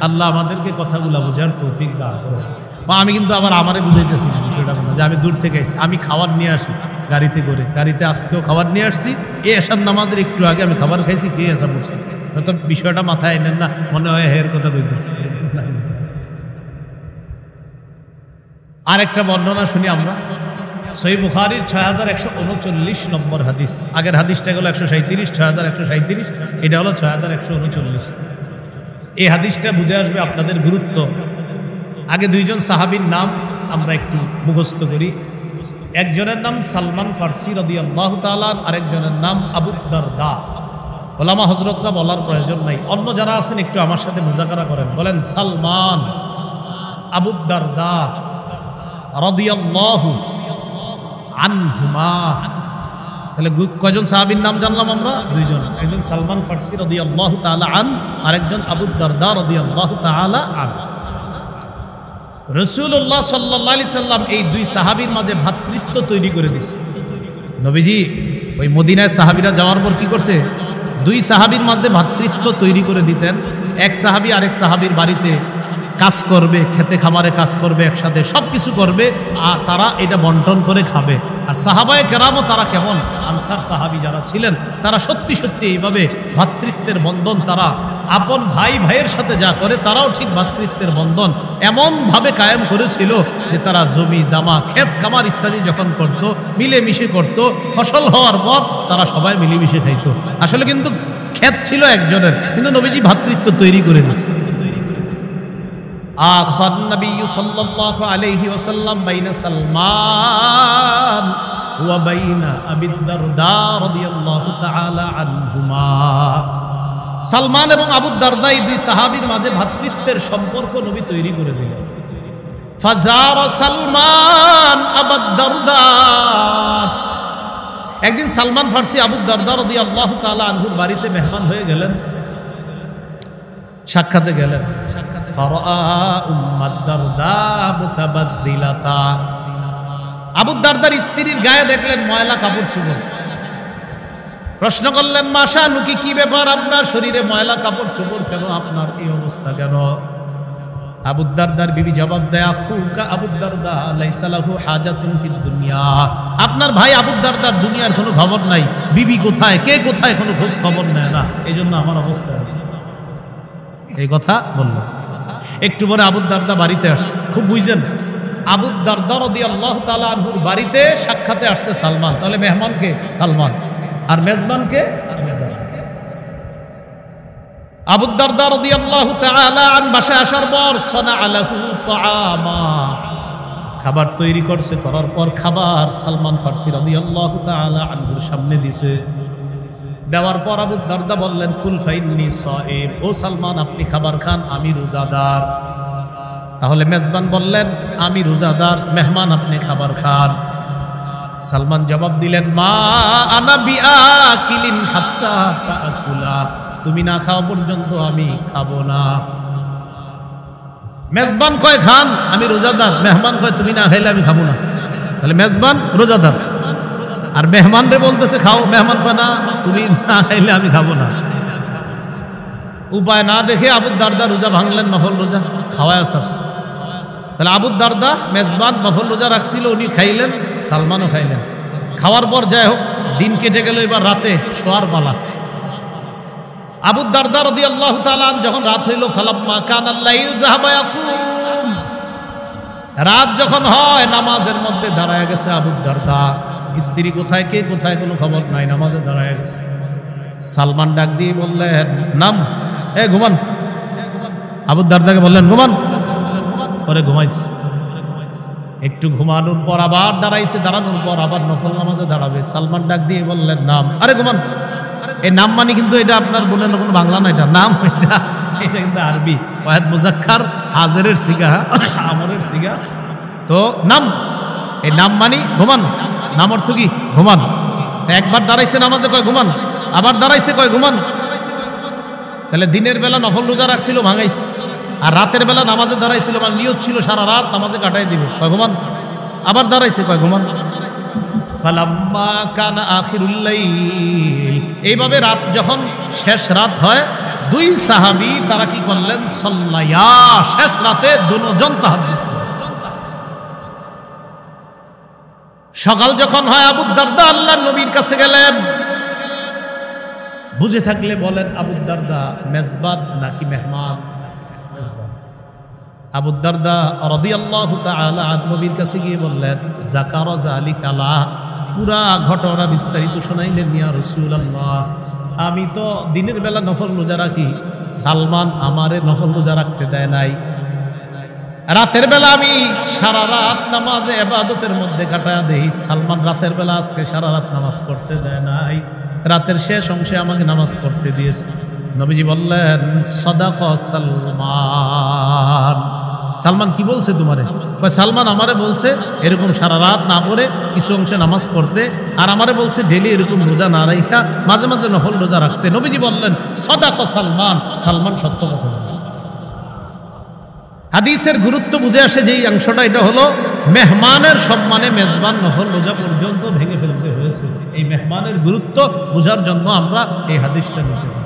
আল্লাহ আমাদেরকে কথাগুলো বোঝার তৌফিক দান করুন। বা আমি কিন্তু আবার আমারে বুঝাইতেছি না বিষয়টা, যে আমি দূর থেকে আসছি, আমি খাবার নিয়ে আসি গাড়িতে করে, গাড়িতে আজকেও খাবার নিয়ে আসছি, এই এশার নামাজের একটু আগে আমি খাবার খাইছি, খেয়ে আসা পড়ছি। হয়তো বিষয়টা মাথায় এনেন না, মনে হয় হের কথা কইতেছি। আরেকটা বর্ণনা শুনি আমরা, সহিহ বুখারীর 6139 নম্বর হাদিস। আগের হাদিসটা হলো 137, 6137, এটা হলো 6139। এই হাদিসটা বুঝে আসবে আপনাদের গুরুত্ব। আগে দুইজন সাহাবীর নাম আমরা একটু মুখস্থ করি। একজনের নাম সালমান ফারসি রাদিয়াল্লাহু তাআলা, আরেকজনের নাম আবু দারদা। ওলামা হযরতরা বলার প্রয়োজন নাই, অন্য যারা আছেন একটু আমার সাথে মুযাকারা করেন, বলেন সালমান, আবু দারদা রাদিয়াল্লাহু আনহুমা। তাহলে কয়জন সাহাবীর নাম জানলাম আমরা? দুইজন, একজন সালমান ফারসি রাদিয়াল্লাহু তাআলা আন, আরেকজন আবু দারদা রাদিয়াল্লাহু তাআলা আন। রাসূলুল্লাহ সাল্লাল্লাহু আলাইহি সাল্লাম এই দুই সাহাবীর মাঝে ভ্রাতৃত্ব তৈরি করে দিয়েছে। নবীজি ওই মদিনায় সাহাবীরা যাওয়ার পর কি করছে? দুই সাহাবীর মধ্যে ভ্রাতৃত্ব তৈরি করে দিতেন। এক সাহাবী আরেক সাহাবীর বাড়িতে কাজ করবে, খেতে খামারে কাজ করবে, একসাথে সবকিছু করবে, আর তারা এটা বন্টন করে খাবে। আর সাহাবায়ে কেরামও তারা কেমন, আনসার সাহাবী যারা ছিলেন তারা সত্যি সত্যি এইভাবে ভ্রাতৃত্বের বন্ধন, তারা আপন ভাই ভাইয়ের সাথে যা করে তারাও ঠিক ভ্রাতৃত্বের বন্ধন এমন ভাবে কায়েম করেছিল যে তারা জমি জামা ক্ষেত খামার ইত্যাদি যখন করত, মিলেমিশে করত, ফসল হওয়ার পর তারা সবাই মিলেমিশে খাইতো। আসলে কিন্তু ক্ষেত ছিল একজনের, কিন্তু নবীজি ভ্রাতৃত্ব তৈরি করে দিয়েছে। আখান নবী সাল্লাল্লাহু আলাইহি ওয়াসাল্লাম বাইনা সালমান ওয়া বাইনা আবি দারদা রাদিয়াল্লাহু তাআলা আনহুমা। সালমান এবং আবু দারদা এই দুই সাহাবীর মাঝে ভ্রাতৃত্বের সম্পর্ক নবী তৈরি করে দিলেন। ফাজারা সালমান আবু দারদা, একদিন সালমান ফারসি আবু দারদা রাদিয়াল্লাহু তাআলা আনহুর বাড়িতে মেহমান হয়ে গেলেন, সাক্ষাতে গেলেন। আবু দারদার স্ত্রীর গায়ে দেখলেন ময়লা কাপড় চোপড়। প্রশ্ন করলেন, মাশা নুকি, কি ব্যাপার, আপনার শরীরে ময়লা কাপড় চোপড় কেন, আপনার কি অবস্থা কেন? আবু দারদার বিবি জবাব দেয়, আখুকা আবু দারদা লাইসা লাহু হাজাতুন ফিদ দুনিয়া, আপনার ভাই আবু দারদার দুনিয়ার কোনো খবর নাই, বিবি কোথায়, কে কোথায়, কোনো খোঁজ খবর নেয় না, এই জন্য আমার অবস্থা। এই কথা বলল। একটু পরে আবু দারদা বাড়িতে আসছে। খুব বুঝছেন, আবু দারদা রাদিয়াল্লাহু তাআলা আনহুর বাড়িতে সাক্ষাতে আসছে সালমান। তাহলে মেহমানকে সালমান, আর মেজবানকে আবু দারদা রাদিয়াল্লাহু তাআলা আন। বাসায় আসার পর সানাআ লাহু তাআমা, খাবার তৈরি করছে, করার পর খাবার সালমান ফারসি রাদিয়াল্লাহু তাআলা আনহুর সামনে দিছে। দেওয়ার পর আবু দারদা বললেন, কুল ফাইন্নী সাইম, ও সালমান আপনি খাবার খান, আমি রোজাদার। তাহলে মেজবান বললেন, আমি রোজাদার, মেহমান আপনি খাবার খান। সালমান জবাব দিলেন, মা আনা বিআকিলিন হাত্তা তাআকুলা, তুমি না খাওয়া পর্যন্ত আমি খাবো না। মেজবান কয় খান, আমি রোজাদার, মেহমান কয় তুমি না খাইলে আমি খাবো না। তাহলে মেজবান রোজাদার, আর মেহমান রে বলতেছে খাও, মেহমান কয় না, তুমি না খাইলে আমি খাবো না। উপায় না দেখে আবু দারদা রোজা ভাঙলেন, নফল রোজা খাওয়ায় আসার। তাহলে আবু দারদা মেজবান নফল রোজা রাখছিল, উনি খাইলেন, সালমানও খাইলেন। খাওয়ার পর যাই হোক দিন কেটে গেল, এবার রাতে শোয়ার পালা। আবু দারদা রাদিয়াল্লাহু তাআলা যখন রাত হইল, ফালাম্মা কানাল লাইল যাহাবা ইয়াকুম, রাত যখন হয় নামাজের মধ্যে দাঁড়ায় গেছে আবু দারদা, স্ত্রী কোথায় কে কোথায় কোনো খবর নাই, নামাজে দাঁড়ায় গেছে। সালমান ডাক দিয়ে বললেন নাম, ঘুমান। আবু দারদাকে বললেন ঘুমান, পরে ঘুমাইছে। একটু ঘুমানোর পর আবার দাঁড়াইছে, দাঁড়ানোর পর আবার নফল নামাজে দাঁড়াবে। সালমান ডাক দিয়ে বললেন নাম। আরে ঘুমান, এই নাম মানে কিন্তু এটা আপনার বলেন কোনো বাংলা না, এটা নাম, এটা কিন্তু আরবি। ওয়াহেদ মুজাক্কার, হাজেরের সিগা, আমরের সিগা। তো নাম, এই নাম মানে ঘুমান। নাম অর্থ কি? ঘুমান। একবার দাঁড়াইছে নামাজে কয় ঘুমান, আবার দাঁড়াইছে কয় ঘুমান। তাহলে দিনের বেলা নফল রোজা রাখছিল, ভাঙাইছে, আর রাতের বেলা নামাজে দাঁড়াইছিল, মানে নিয়ত ছিল সারা রাত নামাজে কাটাই দিবে, কয় ঘুমান। আবার দাঁড়াইছে কয় ঘুমান। ফালাম্মা কানা আখিরুল লাইল, এইভাবে রাত যখন শেষ রাত হয়, দুই সাহাবী তারা কি করলেন? সাল্লায়া, শেষ রাতে দুজন তাহাজ্জুদ। সকাল যখন হয় আবু দারদা আল্লাহর নবীর কাছে গেলেন। বুঝে থাকলে বলেন আবু দারদা মেজবান নাকি মেহমান? আবু দারদা রাদিয়াল্লাহু তাআলা আনহু নবীর কাছে গিয়ে বললেন যাকারা যালিকালা, পুরা ঘটনা বিস্তারিত শোনাইলেন। ইয়া রাসূলুল্লাহ, আমি তো দিনের বেলা নফল রোজা রাখি, সালমান আমারে নফল রোজা রাখতে দেয় নাই। রাতের বেলা আমি সারা রাত নামাজে ইবাদতের মধ্যে কাটায়া দেই, সালমান রাতের বেলা আজকে সারা রাত নামাজ পড়তে দেয় নাই, রাতের শেষ অংশে আমাকে নামাজ পড়তে দিয়েছে। নবীজি বললেন সাদাকা সালমান। সালমান কি বলছে তোমারে? সালমান আমারে বলছে এরকম সারা রাত না পড়ে কিছু অংশে নামাজ পড়তে, আর আমারে বলছে ডেলি এরকম রোজা না রাখা মাঝে মাঝে নফল রোজা রাখতে। নবীজি বললেন সাদাকা সালমান, সালমান সত্য কথা বলছে। হাদিসের গুরুত্ব বুঝে আসে যেই অংশটা, এটা হলো মেহমানের সম্মানে মেজবান নফল রোজা পর্যন্ত ভেঙে ফেলতে হয়েছে। এই মেহমানের গুরুত্ব বোঝার জন্য আমরা এই হাদিসটা নিতে পারি।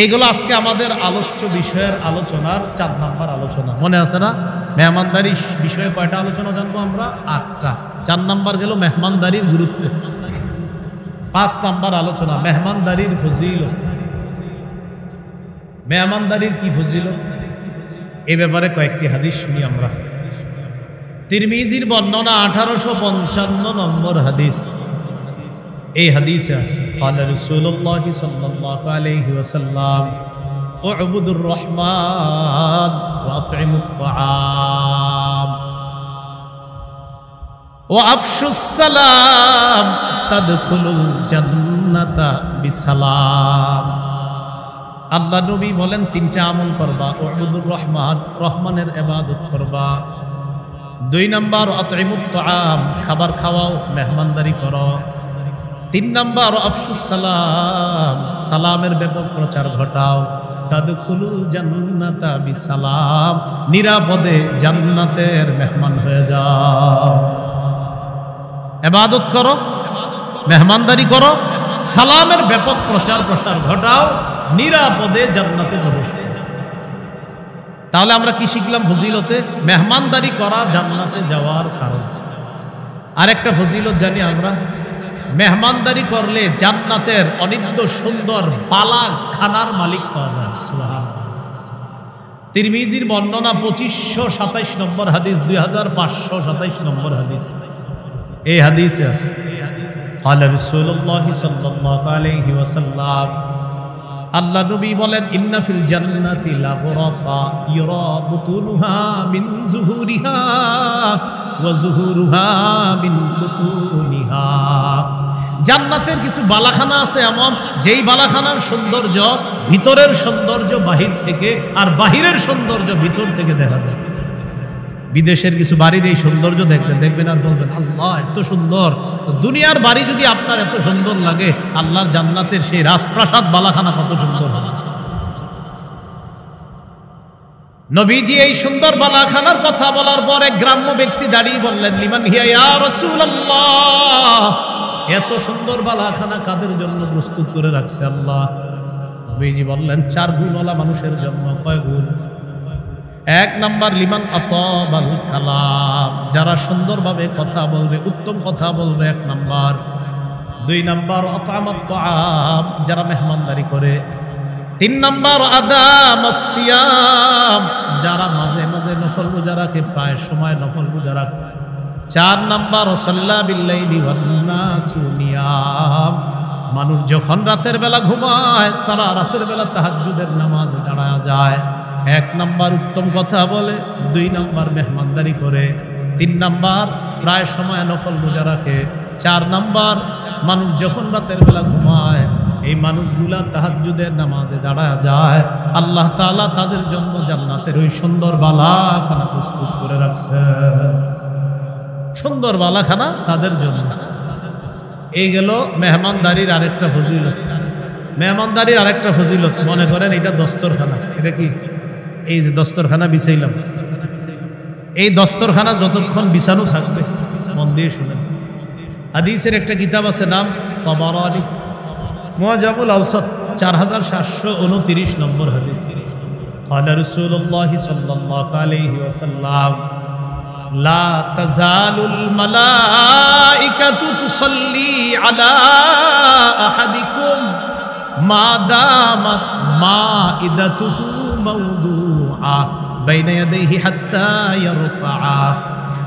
এইগুলো আজকে আমাদের আলোচ্য বিষয়ের আলোচনার 4 নাম্বার আলোচনা, মনে আছে না? মেহমানদারি বিষয়ে কয়টা আলোচনা জানবো আমরা? 8টা। 4 নাম্বার গেল মেহমানদারির গুরুত্ব। 5 নাম্বার আলোচনা মেহমানদারির ফজিলত। মেহমানদারির কি ফজিলত, এ ব্যাপারে কয়েকটি হাদিস শুনি আমরা। তিরমিজির বর্ণনা 1855 নম্বর হাদিস। এই হাদিসে আছে ক্বালা রাসূলুল্লাহ সাল্লাল্লাহু আলাইহি ওয়াসাল্লাম উ'বুদুর রহমান ওয়া আত'ইমুত তা'আম ওয়া আফশুস সালাম তাদখুলুল জান্নাতা বিসালাম। আল্লাহ নবী বলেন 3টা আমল করবা। উ'বুদুর রহমান, রহমানের ইবাদত করবা। 2 নাম্বার আত'ইমুত তা'আম, খাবার খাওয়াও, মেহমানদারি করো। 3 নাম্বার আফশুস সালাম, সালামের ব্যাপক প্রচার ঘটাও। তাদখুলুল জান্নাতা বিসালাম, নিরাপদে জান্নাতের মেহমান হয়ে যাও। ইবাদত করো, মেহমানদারি করো, সালামের ব্যাপক প্রচার প্রসার ঘটাও, নিরাপদে জান্নাতে প্রবেশ করো। তাহলে আমরা কি শিখলাম ফজিলতে? মেহমানদারি করা জান্নাতে যাওয়ার কারণ। আরেকটা ফজিলত জানি আমরা, মেহমানদারি করলে জান্নাতের অনিত্য সুন্দর বালা খানার মালিক পাওয়া যায়। সুবহানাল্লাহ। তিরমিজির বর্ণনা 2527 নম্বর হাদিস, 2527 নম্বর হাদিস। এই হাদিসে আছে ক্বালা রাসূলুল্লাহ সাল্লাল্লাহু আলাইহি ওয়াসাল্লাম, আল্লাহ নবী বলেন ইন্না ফিল জান্নাতি লাগুরাফা ইউরা বুতুনুহা মিন যুহুরিহা ওয়া যুহুরুহা মিন বুতুনিহা। জান্নাতের কিছু বালাখানা আছে এমন, যেই বালাখানার সৌন্দর্য ভিতরের সৌন্দর্য বাহির থেকে, আর বাহিরের সৌন্দর্য ভিতর থেকে দেখা যায়। বিদেশের কিছু বাড়ির এই সৌন্দর্য দেখবেন আর বলবেন আল্লাহ এত সুন্দর। দুনিয়ার বাড়ি যদি আপনার এত সুন্দর লাগে, আল্লাহর জান্নাতের সেই রাজপ্রাসাদ বালাখানা কত সুন্দর। নবীজি এই সুন্দর বালাখানার কথা বলার পরে গ্রাম্য ব্যক্তি দাঁড়িয়ে বললেন লিমান হিয়া ইয়া রাসূলুল্লাহ, এত সুন্দর বালাখানা কাদের জন্য প্রস্তুত করে রাখছে আল্লাহ? নবীজি বললেন 4 গুণওয়ালা মানুষের জন্য। কয় গুণ? 1 নাম্বার লিমান আতাবাল কালাম, যারা সুন্দরভাবে কথা বলবে, উত্তম কথা বলবে 1 নাম্বার। 2 নাম্বার আতামাত তাআম, যারা মেহমানদারি করে। 3 নাম্বার আদামাস সিয়াম, যারা মাঝে মাঝে নফল রোজা রাখে, প্রায় সময় নফল রোজা রাখে। 4 নাম্বার সাল্লা বিল্লাইলি ওয়ান নাসু নিয়াম, মানুষ যখন রাতের বেলা ঘুমায় তারা রাতের বেলা তাহাজ্জুদের নামাজে দাঁড়ায় যায়। 1 নাম্বার উত্তম কথা বলে, 2 নাম্বার মেহমানদারি করে, 3 নাম্বার প্রায় সময় নফল রোজা রাখে, 4 নাম্বার মানুষ যখন রাতের বেলা ঘুমায় এই মানুষগুলা তাহাজ্জুদের নামাজে দাঁড়ায় যায়। আল্লাহ তাআলা তাদের জন্য জান্নাতের ওই সুন্দর বালাখানা প্রস্তুত করে রাখছে, সুন্দর বালাখানা তাদের জন্য। এই গেল মেহমানদারির আরেকটা ফজিলত। মেহমানদারির আরেকটা ফজিলত, মনে করেন এটা দস্তরখানা, এটা কি এই যে দস্তরখানা বিছাইলাম, এই দস্তরখানা যতক্ষণ বিছানো থাকবে, মন দিয়ে শুনেন, হাদিসের একটা কিতাব আছে নাম তাবারানী মুআজামুল আওসাত, 4729 নম্বর হাদিস। قال رسول الله صلى الله عليه وسلم لا تزال الملائكة تصلي على أحدكم ما دامت مائدته موضوعة بين يديه حتى يرفعه,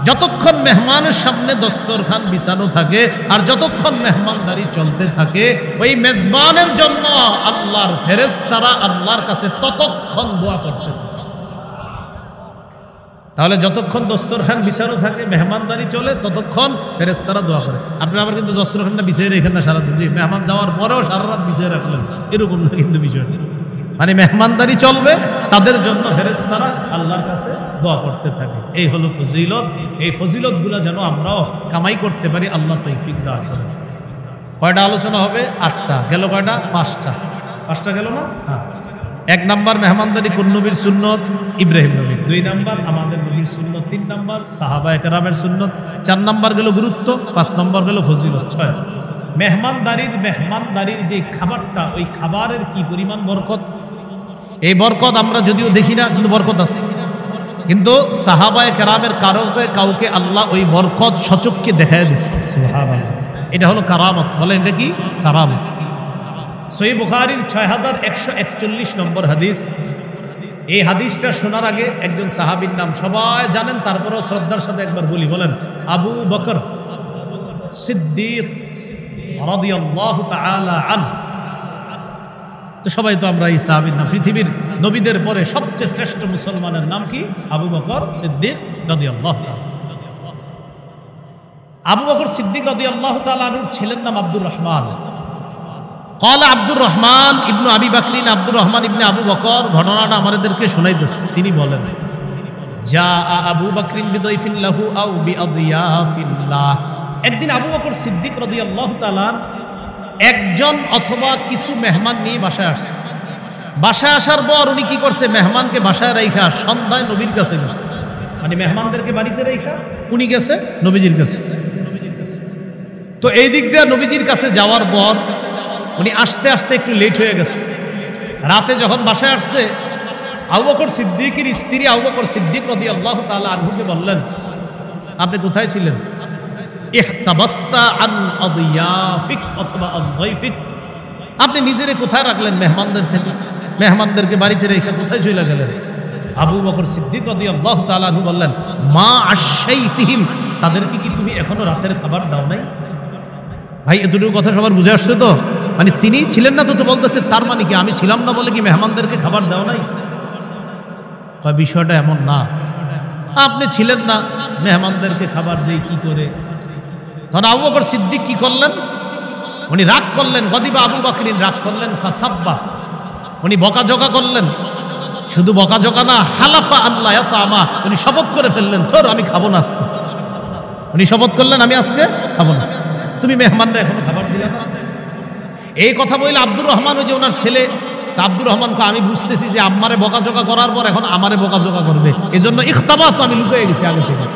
যতক্ষণ মেহমানের সামনে দস্তরখান বিছানো থাকে আর যতক্ষণ মেহমানদারি চলতে থাকে, ওই মেজবানের জন্য আল্লাহর ফেরেশতারা আল্লাহর কাছে ততক্ষণ দোয়া করতে থাকে। তাহলে যতক্ষণ দস্তরখান বিছানো থাকে, মেহমানদারি চলে, ততক্ষণ ফেরেশতারা দোয়া করে। আপনারা আবার কিন্তু দস্তরখানটা বিছিয়ে রেখেন না সারাদিন, যে মেহমান যাওয়ার পরেও সারা রাত বিছিয়ে রাখলেন, এরকম না কিন্তু বিষয়টা। মানে মেহমানদারি চলবে, তাদের জন্য ফেরেশতারা আল্লাহর কাছে দোয়া করতে থাকে। এই হলো ফজিলত। এই ফজিলতগুলো যেন আমরাও কামাই করতে পারি, আল্লাহ তৌফিক দান করেন। কয়টা আলোচনা হবে? 8টা গেল। কয়টা? 5টা গেল না? হ্যাঁ। 1 নাম্বার মেহমানদারি কোন নবীর সুন্নত? ইব্রাহিম নবীর। 2 নাম্বার আমাদের নবীর সুন্নত। 3 নাম্বার সাহাবায়ে কেরামের সুন্নত। 4 নাম্বার গেল গুরুত্ব। 5 নাম্বার গেল ফজিলত। 6 মেহমানদারির যে খাবারটা, ওই খাবারের কি পরিমাণ বরকত। এই বরকত আমরা যদিও দেখি না, কিন্তু বরকত আছে। কিন্তু সাহাবায়ে কেরামের কাউকে আল্লাহ ওই বরকত সচক্ষে দেখায় দিচ্ছে। সুবহানাল্লাহ, এটা হলো কারামত। বলেন এটা কি? কারামত। সহিহ বুখারীর 6141 নম্বর হাদিস। এই হাদিসটা শোনার আগে একজন সাহাবীর নাম সবাই জানেন, তারপরেও শ্রদ্ধার সাথে একবার বলি, বলেন আবু বকর সিদ্দিক রাদিয়াল্লাহু তাআলা আনহু। তো সবাই তো আমরা এই সাহাবীর নাম, পৃথিবীর নবীদের পরে সবচেয়ে শ্রেষ্ঠ মুসলমানের নাম কি? আবু বকর সিদ্দিক রাদিয়াল্লাহু তাআলা। আবু বকর সিদ্দিক রাদিয়াল্লাহু তাআলা আনহুর ছেলের নাম আব্দুর রহমান। قال আব্দুর রহমান ইবনু আবি বকরিন, আব্দুর রহমান ইবনে আবু বকর ঘটনাটা আমাদেরকে শোনাইতেছে। তিনি বলেন, জা আবু বকরিন বিদাইফিন লাহু আও বিআদিয়াফিল্লাহ। একদিন আবু বকর সিদ্দিক রাদিয়াল্লাহু তাআলা একজন অথবা কিছু মেহমান নিয়ে বাসায় আসছে। বাসায় আসার পর উনি কি করছে? মেহমানকে বাসায় রাইখা সন্ধ্যায় নবীর কাছে গেছে। মানে মেহমানদেরকে বাড়িতে রাইখা উনি গেছে নবীজির কাছে। তো এই দিক দিয়ে নবীজির কাছে যাওয়ার পর উনি আসতে আসতে একটু লেট হয়ে গেছে। রাতে যখন বাসায় আসছে, আবু বকর সিদ্দিকের স্ত্রী আবু বকর সিদ্দিক রাদিয়াল্লাহু তাআলা আনহুকে বললেন, আপনি কোথায় ছিলেন? ইহতাবাস্তা আন আদিয়াফিক অথবা আন দাইফিক, আপনি নিজেরে কোথায় রাখলেন মেহমানদের থেকে? মেহমানদেরকে বাড়িতে রেখে কোথায় চলে গেলেন? আবু বকর সিদ্দিক রাদিয়াল্লাহু তাআলা আনহু বললেন, মা আশাইতিহিম, তাদেরকে কি তুমি এখনো রাতের খাবার দাও নাই? ভাই এতটুকু কথা সবার বুঝে আসছে তো? মানে তিনি ছিলেন না, তো বলতেছে তার মানে কি আমি ছিলাম না বলে কি মেহমানদেরকে খাবার দাও নাই? বিষয়টা এমন না, আপনি ছিলেন না, মেহমানদেরকে খাবার দেই কি করে? তখন আবু বকর সিদ্দিক কি করলেন? উনি রাগ করলেন। গদিবা আবু বকরিন, রাগ করলেন। ফাসাব্বা, উনি বকাঝকা করলেন। শুধু বকাঝকা না, হালাফা আল্লাহ ইয়াতামা, উনি শপথ করে ফেললেন, তোর আমি খাবো না আজকে। উনি শপথ করলেন, আমি আজকে খাবো না, তুমি মেহমানরা এখনো খাবার দিলে না। এই কথা বললে আব্দুর রহমান, ওই যে ওনার ছেলে, আব্দুর রহমানকে আমি বুঝতেছি যে আম্মারে বকাঝকা করার পর এখন আমারে বকাঝকা করবে, এই জন্য ইখতাবা, তো আমি লুকিয়ে গেছি আগে থেকে।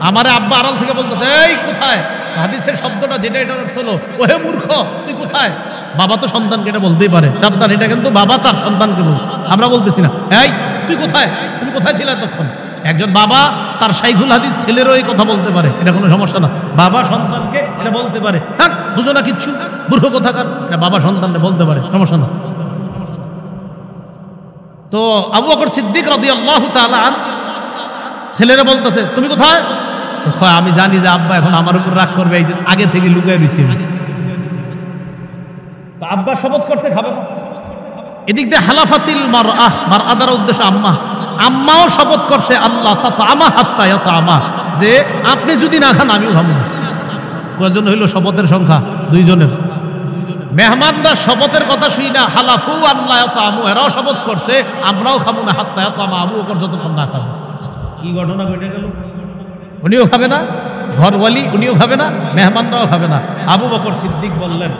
আমারে আব্বা আড়াল থেকে বলতেছে, এই কোথায়? হাদিসের শব্দটা যেটা, এটার অর্থ হলো ওহে মূর্খ, তুই কোথায়? বাবা তো সন্তানকে এটা বলতেই পারে, সাবধান, এটা কিন্তু বাবা তার সন্তানকে বলছে, আমরা বলতেছি না। এই তুই কোথায়? তুমি কোথায় ছিলে তখন? একজন বাবা তার শাইখুল হাদিস ছেলেরও এই কথা বলতে পারে, এটা কোনো সমস্যা না। বাবা সন্তানকে এটা বলতে পারে, হ্যাঁ বুঝো না কিচ্ছু, মূর্খ কোথাকার, এটা বাবা সন্তানকে বলতে পারে, সমস্যা না। তো আবু বকর সিদ্দিক রাদিয়াল্লাহু তাআলা ছেলেরা বলতেছে তুমি কোথায়? তো আমি জানি যে আব্বা এখন আমার উপর রাগ করবে, এই যে আগে থেকে লুকিয়ে রয়েছে। তো আব্বা শপথ করছে খাবে না। এদিক দিয়ে হালাফাতিল মারআহ, মারআ দ্বারা উদ্দেশ্য আম্মা, আম্মাও শপথ করছে আল্লাহ তাতামা হাত্তা ইয়াতামা, যে আপনি যদি না খান আমিও খাবো না। কয়জন হইল শপথের সংখ্যা? 2 জনের। মেহমানরা শপথের কথা শুই না, হালাফু আল্লাহ ইয়াতামু, এরাও শপথ করছে আমরাও খাবো না হাত্তা ইয়াতামা, আবু বকর যতক্ষণ না খাবে। কি ঘটনা ঘটে গেল? উনিও খাবে না, ঘরওয়ালি উনিও খাবে না, মেহমানরাও খাবে না। আবু বকর সিদ্দিক বললেন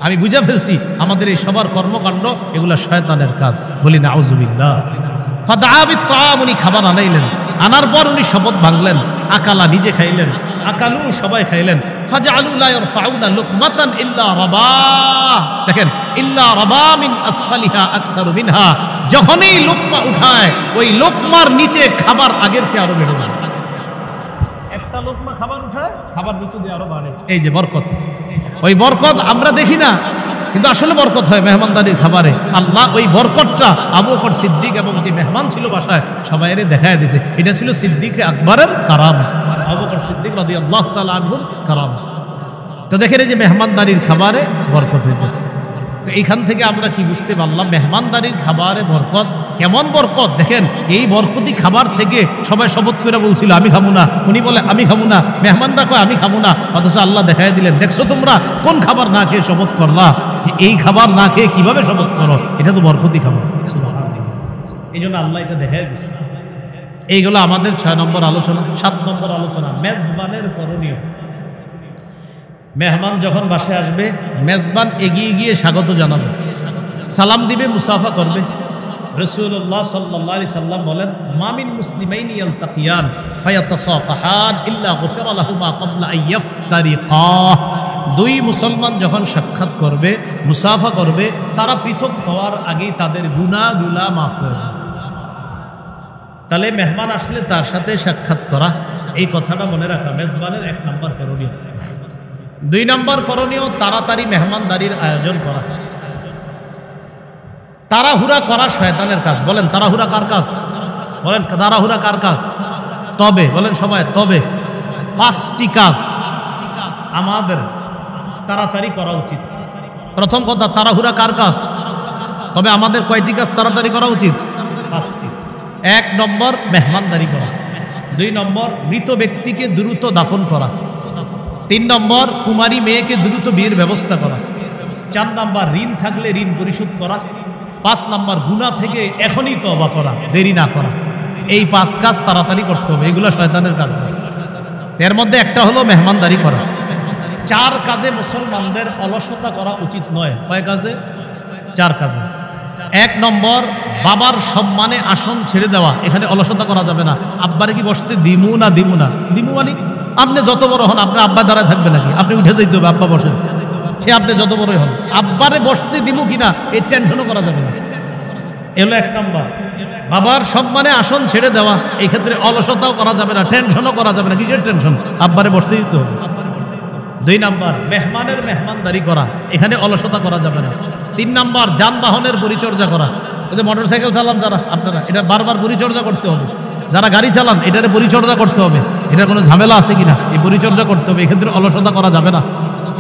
আমি বুঝে ফেলছি আমাদের এই সবার কর্মকাণ্ড এগুলা শয়তানের কাজ। বলি না আউযুবিল্লাহ। ফাদআ বিত-তাআম, উনি খাবার আনাইলেন, আনার পর উনি শপথ ভাঙলেন। আকালা, নিজে খাইলেন, আকালু, সবাই খাইলেন। ফাজআলু লা ইয়ারফাউনা লুকমাতান ইল্লা রাবা, দেখেন ইল্লা রাবা মিন আসফালিহা আকসারু মিনহা, যখনই লোকমা উঠায় ওই লোকমার নিচে খাবার আগের চেয়ে আরো বেড়ে যায়। একটা লোকমা খাবার উঠায়, খাবার নিচে দিয়ে আরো বাড়ে। এই যে বরকত, ওই বরকত আমরা দেখি না, কিন্তু আসলে বরকত হয় মেহমানদারির খাবারে। আল্লাহ ওই বরকতটা আবু বকর সিদ্দিক এবং যে মেহমান ছিল বাসায় সবাইরে দেখায় দিয়েছে। এটা ছিল সিদ্দিকে আকবরের কারাম, আবু বকর সিদ্দিক রাদিয়াল্লাহু তাআলা আনহুর কারাম। তো দেখেন এই যে মেহমানদারির খাবারে বরকত হইতেছে। তো এইখান থেকে আমরা কি বুঝতে পারলাম মেহমানদারির খাবারে বরকত কেমন বরকত? দেখেন এই বরকতি খাবার থেকে সবাই শপথ করে বলছিল আমি খাবো না, উনি বলে আমি খাবো না, মেহমানরা কয় আমি খাবো না, অথচ আল্লাহ দেখাই দিলেন দেখছো তোমরা কোন খাবার না খেয়ে শপথ করলা, যে এই খাবার না খেয়ে কিভাবে শপথ করো, এটা তো বরকতি খাবার। এই জন্য আল্লাহ এটা দেখাই দিচ্ছে। এইগুলো আমাদের 6 নম্বর আলোচনা। 7 নম্বর আলোচনা মেজবানের করণীয়। মেহমান যখন বাসায় আসবে মেজবান এগিয়ে গিয়ে স্বাগত জানাবে, সালাম দিবে, মুসাফা করবে। রাসূলুল্লাহ সাল্লাল্লাহু আলাইহি সাল্লাম বলেন মা মিন মুসলিমাইনি ইয়ালতাকিয়ান ফায়াতাসাফাহান ইল্লা গুফিরা লাহুমা ক্বাবলা আন ইফতারিকা। 2 মুসলমান যখন সাক্ষাৎ করবে, মুসাফা করবে, তারা পৃথক হওয়ার আগেই তাদের গুনাহগুলো মাফ হয়ে যাবে। তাহলে মেহমান আসলে তার সাথে সাক্ষাৎ করা, এই কথাটা মনে রাখা মেজবানের 1 নম্বর করণীয়। 2 নম্বর করণীয় তাড়াতাড়ি মেহমানদারির আয়োজন করা। তাড়াহুড়া করা শয়তানের কাজ। বলেন তাড়াহুড়া কার কাজ? বলেন তাড়াহুড়া কার কাজ? তবে বলেন সবাই তবে 5টি কাজ আমাদের তাড়াতাড়ি করা উচিত। প্রথম কথা, তাড়াহুড়া কার কাজ? তবে আমাদের কয়টি কাজ তাড়াতাড়ি করা উচিত? 5টি। 1 নম্বর মেহমানদারি করা। 2 নম্বর মৃত ব্যক্তিকে দ্রুত দাফন করা। 3 নম্বর কুমারী মেয়েকে দ্রুত বিয়ের ব্যবস্থা করা। 4 নম্বর ঋণ থাকলে ঋণ পরিশোধ করা। 5 নম্বর গুনাহ থেকে এখনই তওবা করা, দেরি না করা। এই 5 কাজ তাড়াতাড়ি করতে হবে, এগুলো শয়তানের কাজ নয়। এর মধ্যে একটা হলো মেহমানদারি করা। 4 কাজে মুসলমানদের অলসতা করা উচিত নয়। কয় কাজে? 4 কাজে। 1 নম্বর বাবার সম্মানে আসন ছেড়ে দেওয়া, এখানে অলসতা করা যাবে না। আব্বারে কি বসতে দিমু না দিমু না? দিমু মানে আপনি যত বড় হন আপনার আব্বা দাঁড়ায় থাকবে নাকি? আপনি উঠে যাইতে হবে, আব্বা বসেন, সে আপনি যত বড়ই হন। আব্বারে বসতে দিমু কিনা এই টেনশনও করা যাবে না। এগুলো 1 নম্বর। বাবার সম্মানে আসন ছেড়ে দেওয়া, এই ক্ষেত্রে অলসতাও করা যাবে না, টেনশনও করা যাবে না। কিসের টেনশন? আব্বারে বসতে দিতে হবে। 2 নম্বর মেহমানের মেহমানদারি করা, এখানে অলসতা করা যাবে না। 3 নম্বর যানবাহনের পরিচর্যা করা। মোটরসাইকেল চালান যারা আপনারা, এটা বারবার পরিচর্যা করতে হবে। যারা গাড়ি চালান এটারে পরিচর্যা করতে হবে, এটা কোনো ঝামেলা আছে কিনা এই পরিচর্যা করতে হবে। এক্ষেত্রে অলসতা করা যাবে না।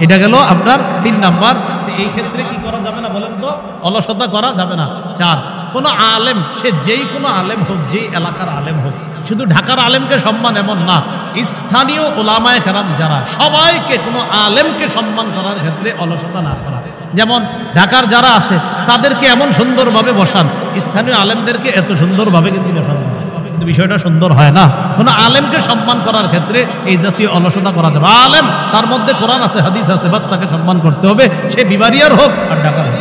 এটা গেল আপনার 3 নাম্বার। এই ক্ষেত্রে কি করা যাবে না বলেন তো? অলসতা করা যাবে না। 4, কোনো আলেম, সে যেই কোনো আলেম হোক, যেই এলাকার আলেম হোক, শুধু ঢাকার আলেমকে সম্মান এমন না, স্থানীয় ওলামায়ে কেরাম যারা, সবাইকে, কোনো আলেমকে সম্মান করার ক্ষেত্রে অলসতা না করা। যেমন ঢাকার যারা আসে তাদেরকে এমন সুন্দরভাবে বসান, স্থানীয় আলেমদেরকে এত সুন্দরভাবে কিন্তু বসানো, কিন্তু বিষয়টা সুন্দর হয় না। কোনো আলেমকে সম্মান করার ক্ষেত্রে এই জাতীয় অলসতা করা যাবে। আলেম, তার মধ্যে কোরআন আছে, হাদিস আছে, বাস তাকে সম্মান করতে হবে, সে বিবারিয়ার হোক আর ঢাকার হোক।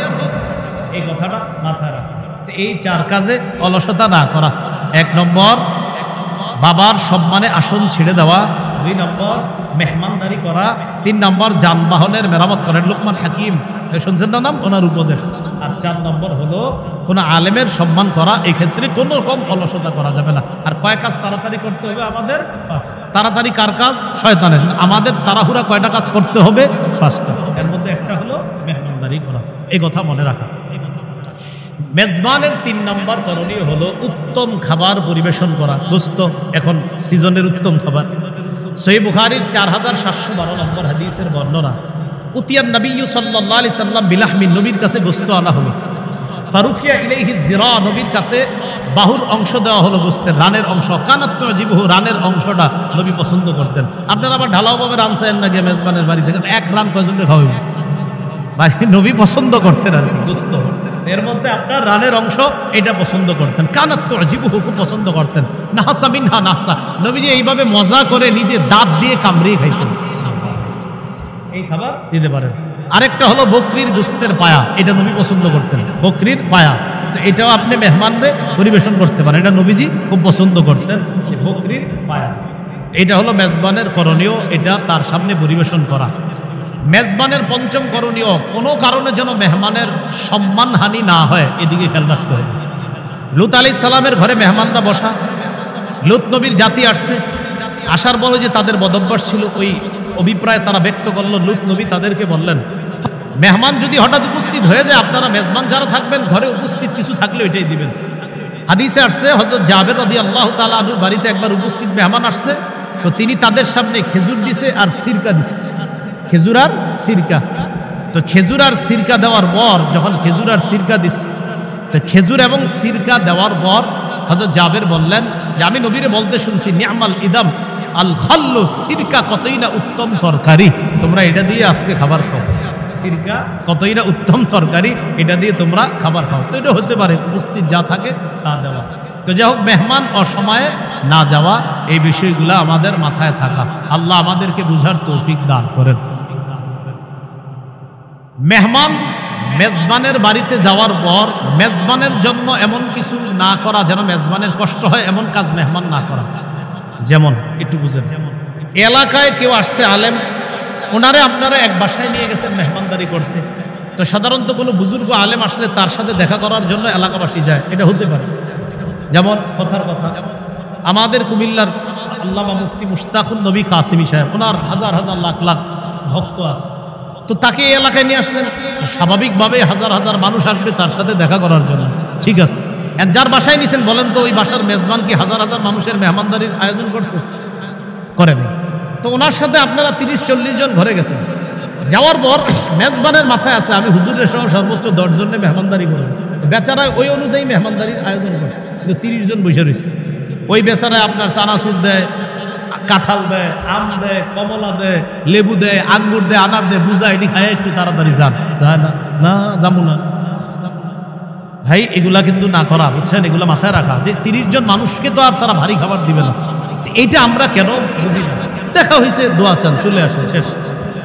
এই কথাটা মাথায় রাখা। এই 4 কাজে অলসতা না করা। 1 নম্বর বাবার সম্মানে আসন ছেড়ে দেওয়া। 2 নম্বর মেহমানদারি করা। 3 নম্বর যানবাহনের মেরামত করেন। লোকমান হাকিম শুনছেন না নাম, ওনার উপদেশ। আর 4 নম্বর হলো কোনো আলেমের সম্মান করা। এক্ষেত্রে কোনো রকম অলসতা করা যাবে না। আর কয় কাজ তাড়াতাড়ি করতে হবে আমাদের? তাড়াতাড়ি কার কাজ? শয়তানের। আমাদের তাড়াহুড়া কয়টা কাজ করতে হবে? 5টা। এর মধ্যে একটা হলো মেহমানদারি করা। এই কথা মনে রাখা। মেজবানের ৩ নম্বর করণীয় হলো উত্তম খাবার পরিবেশন করা। গোস্ত এখন সিজনের উত্তম খাবার। সহিহ বুখারীর 4712 নম্বর হাদিসের বর্ণনা, উতিয়ান নবী সাল্লাল্লাহু আলাইহি সাল্লাম বিলাহমিন, নবীর কাছে গোস্ত আনা হলো। ফারুফিয়া ইলাইহি জিরা, নবীর কাছে বাহুর অংশ দেওয়া হলো, গোস্তের রানের অংশ। কানাত তুজিবহু, রানের অংশটা নবী পছন্দ করতেন। আপনারা আবার ঢালাওভাবে রান চাইেন না গিয়ে মেজবানের বাড়ি থেকে, এক রান কয়জনকে খাওয়াবেন? ভাই নবী পছন্দ করতেন আর গোস্ত, এর মধ্যে আপনার রানের অংশ এটা পছন্দ করতেন। কানাত তুজিবহু, খুব পছন্দ করতেন। নাহসা মিনহা নাহসা, নবীজি এইভাবে মজা করে নিজে দাঁত দিয়ে কামড়িয়ে খাইতেন। এই খাবার দিতে পারেন। আরেকটা হলো বকরির গোস্তের পায়া, এটা নবী পছন্দ করতেন, বকরির পায়া। তো এটাও আপনি মেহমানরে পরিবেশন করতে পারেন, এটা নবীজি খুব পছন্দ করতেন, বকরির পায়া। এটা হলো মেজবানের করণীয়, এটা তার সামনে পরিবেশন করা। মেজবানের ৫ম করণীয়, কোনো কারণে যেন মেহমানের সম্মানহানি না হয়, এদিকে খেয়াল রাখতে হয়। লূত আলাইহিস সালামের ঘরে মেহমানরা বসা, লূত নবীর জাতি আসছে, আসার পরে যে তাদের বদভ্যাস ছিল, ওই অভিপ্রায় তারা ব্যক্ত করলো। লূত নবী তাদেরকে বললেন, মেহমান যদি হঠাৎ উপস্থিত হয়ে যায়, আপনারা মেজবান যারা থাকবেন ঘরে উপস্থিত কিছু থাকলে ওইটাই দিবেন। হাদিসে আসছে হযরত জাবের রাদিয়াল্লাহু তাআলা আনহুর বাড়িতে একবার উপস্থিত মেহমান আসছে, তো তিনি তাদের সামনে খেজুর দিছে আর সিরকা দিছে, খেজুর আর সিরকা। তো খেজুর আর সিরকা দেওয়ার পর, যখন খেজুর আর সিরকা দিছে, তো খেজুর এবং সিরকা দেওয়ার পর হযরত জাবের বললেন যে আমি নবীরে বলতে শুনছি, নি'মাল ইদাম আল খাল্লু, সিরকা কতই না উত্তম তরকারি, তোমরা এটা দিয়ে আজকে খাবার খাও। সিরকা কতই না উত্তম তরকারি, এটা দিয়ে তোমরা খাবার খাও। তো এটা হতে পারে উপস্থিত যা থাকে তা দেওয়া। তো যাই হোক, মেহমান অসময়ে না যাওয়া, এই বিষয়গুলো আমাদের মাথায় থাকা। আল্লাহ আমাদেরকে বুঝার তৌফিক দান করেন। মেহমান মেজবানের বাড়িতে যাওয়ার পর মেজবানের জন্য এমন কিছু না করা যেন মেজবানের কষ্ট হয়, এমন কাজ মেহমান না করা। যেমন একটু বুঝেন, এলাকায় কেউ আসছে আলেম, ওনারে আপনারা এক বাসায় নিয়ে গেছেন মেহমানদারি করতে। তো সাধারণত কোনো বুজুর্গ আলেম আসলে তার সাথে দেখা করার জন্য এলাকাবাসী যায়, এটা হতে পারে। যেমন কথার কথা, আমাদের কুমিল্লার আল্লামা মুফতি মুশতাকুন নবী কাসিমি সাহেব, ওনার হাজার হাজার লাখ লাখ ভক্ত আছে। তো তাকে এই এলাকায় নিয়ে আসলেন, স্বাভাবিকভাবে হাজার হাজার মানুষ আসবে তার সাথে দেখা করার জন্য, ঠিক আছে। যার বাসায় নিছেন বলেন তো, ওই বাসার মেজবান কি হাজার হাজার মানুষের মেহমানদারির আয়োজন করছে? করেনি। তো ওনার সাথে আপনারা ৩০-৪০ জন ঘরে গেছেন। যাওয়ার পর মেজবানের মাথায় আছে আমি হুজুরের সহ সর্বোচ্চ ১০ জনের মেহমানদারি করব। বেচারায় ওই অনুযায়ী মেহমানদারির আয়োজন করে, কিন্তু ৩০ জন বসে রয়েছে। ওই বেচারায় আপনার চানাচুর দেয়, কাঁঠাল দেয়, আম দেয়, কমলা দেয়, লেবু দেয়, আঙ্গুর দেয়, আনার দেয়, বুঝা এটি খায় একটু তাড়াতাড়ি যান। যায় না, না যাবো না ভাই, এগুলা কিন্তু না করা, বুঝছেন? এগুলা মাথায় রাখা যে ৩০ জন মানুষকে তো আর তারা ভারী খাবার দিবে না। এইটা আমরা কেন বুঝি না? দেখা হয়েছে, দোয়া চান, চলে আসে, শেষ।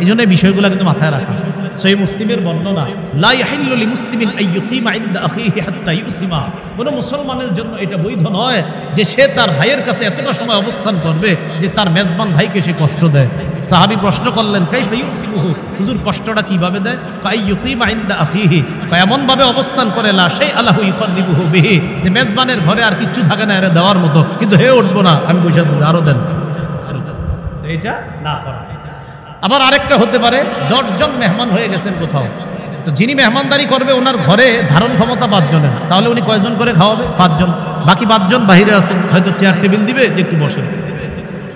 এই জন্য এই বিষয়গুলো কিন্তু মাথায় রাখা। সহিহ মুসলিমের বর্ণনা, লা ইয়াহিল্লু লিমুসলিমিন আইয়ুকিমা ইনদা আখিহি হাত্তা ইউসিমা, কোনো মুসলমানের জন্য এটা বৈধ নয় যে সে তার ভাইয়ের কাছে এতটা সময় অবস্থান করবে যে তার মেজবান ভাইকে সে কষ্ট দেয়। সাহাবী প্রশ্ন করলেন, কাইফা ইউসিমুহু, হুজুর কষ্টটা কিভাবে দেয়? আইয়ুকিমা ইনদা আখিহি, এমন ভাবে অবস্থান করে লা শাই আলাহু ইউকাররিবুহু বিহি, যে মেজবানের ঘরে আর কিচ্ছু থাকে না এর দেওয়ার মতো, কিন্তু হে উঠবো না, আমি বসে থাকি, আরো দেন। এটা না করা। আবার আরেকটা হতে পারে, ১০ জন মেহমান হয়ে গেছেন কোথাও, তো যিনি মেহমানদারি করবে ওনার ঘরে ধারণ ক্ষমতা ৫ জনের, তাহলে উনি কয়জন করে খাওয়াবে? ৫ জন। বাকি ৫ জন বাহিরে আছেন, হয়তো চেয়ার টেবিল দিবে যে একটু বসেন।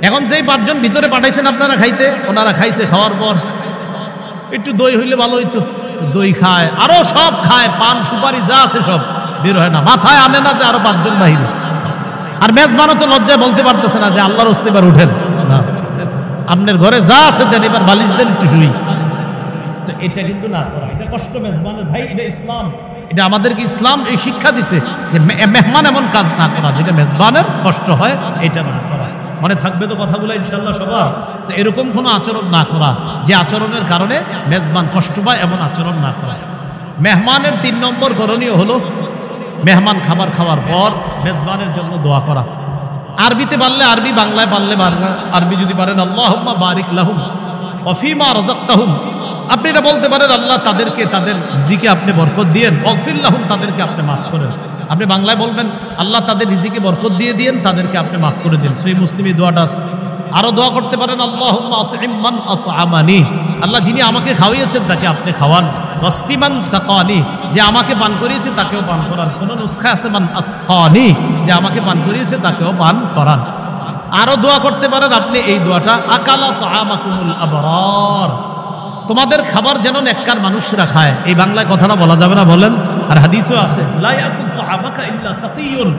এখন যেই ৫ জন ভিতরে পাঠাইছেন আপনারা খাইতে, ওনারা খাইছে, খাওয়ার পর একটু দই হইলে ভালো হইতো, দই খায়, আরো সব খায়, পান সুপারি যা আছে সব বের হয় না, মাথায় আনে না যে আরো ৫ জন বাহিরে। আর মেজবানও তো লজ্জায় বলতে পারতেছে না যে আল্লাহর হস্তে এবার উঠেন না, আপনার ঘরে যা আছে দেন, এবার বালিশ দেন, একটু শুই। তো এটা কিন্তু না করা, এটা কষ্ট মেজবানের। ভাই এটা ইসলাম, এটা আমাদেরকে ইসলাম এই শিক্ষা দিছে যে মেহমান এমন কাজ না করা যেটা মেজবানের কষ্ট হয়, এটা না করা। মনে থাকবে তো কথাগুলো ইনশাল্লাহ সবার? তো এরকম কোনো আচরণ না করা যে আচরণের কারণে মেজবান কষ্ট পায়, এমন আচরণ না করা। মেহমানের ৩ নম্বর করণীয় হলো মেহমান খাবার খাওয়ার পর মেজবানের জন্য দোয়া করা। আরবিতে পারলে আরবি, বাংলায় পারলে বাংলা। আরবি যদি পারেন, আল্লাহুম্মা বারিক লাহুম ওয়া ফীমা রাযাকতাহুম, আপনি এটা বলতে পারেন আল্লাহ তাদেরকে তাদের রিজিকে আপনি বরকত দিয়েন, ওয়াগফির লাহুম, তাদেরকে আপনি মাফ করেন। আপনি বাংলায় বলবেন আল্লাহ তাদের রিজিকে বরকত দিয়ে দিয়েন, তাদেরকে আপনি মাফ করে দিন। সহিহ মুসলিমে দোয়াটা আছে। আরো দোয়া করতে পারেন, আল্লাহুম্মা আত'ইম মান আত'আমানি, আল্লাহ যিনি আমাকে খাওয়িয়েছেন তাকে আপনি খাওয়ান। ওয়াসকিমান সাকানি, যে আমাকে পান করিয়েছে তাকেও পান করান। কোন নুসখা আছে মান আসকানি, যে আমাকে পান করিয়েছে তাকেও পান করান। আরো দোয়া করতে পারেন আপনি এই দোয়াটা, আকালা তাআমাকুমুল আবরার, তোমাদের খাবার যেন নেককার মানুষরা খায়। এই বাংলায় কথাটা বলা যাবে না বলেন? আর হাদিসও আছে, লা ইয়াকুল তাআমাকা ইল্লা তাকিয়ুন,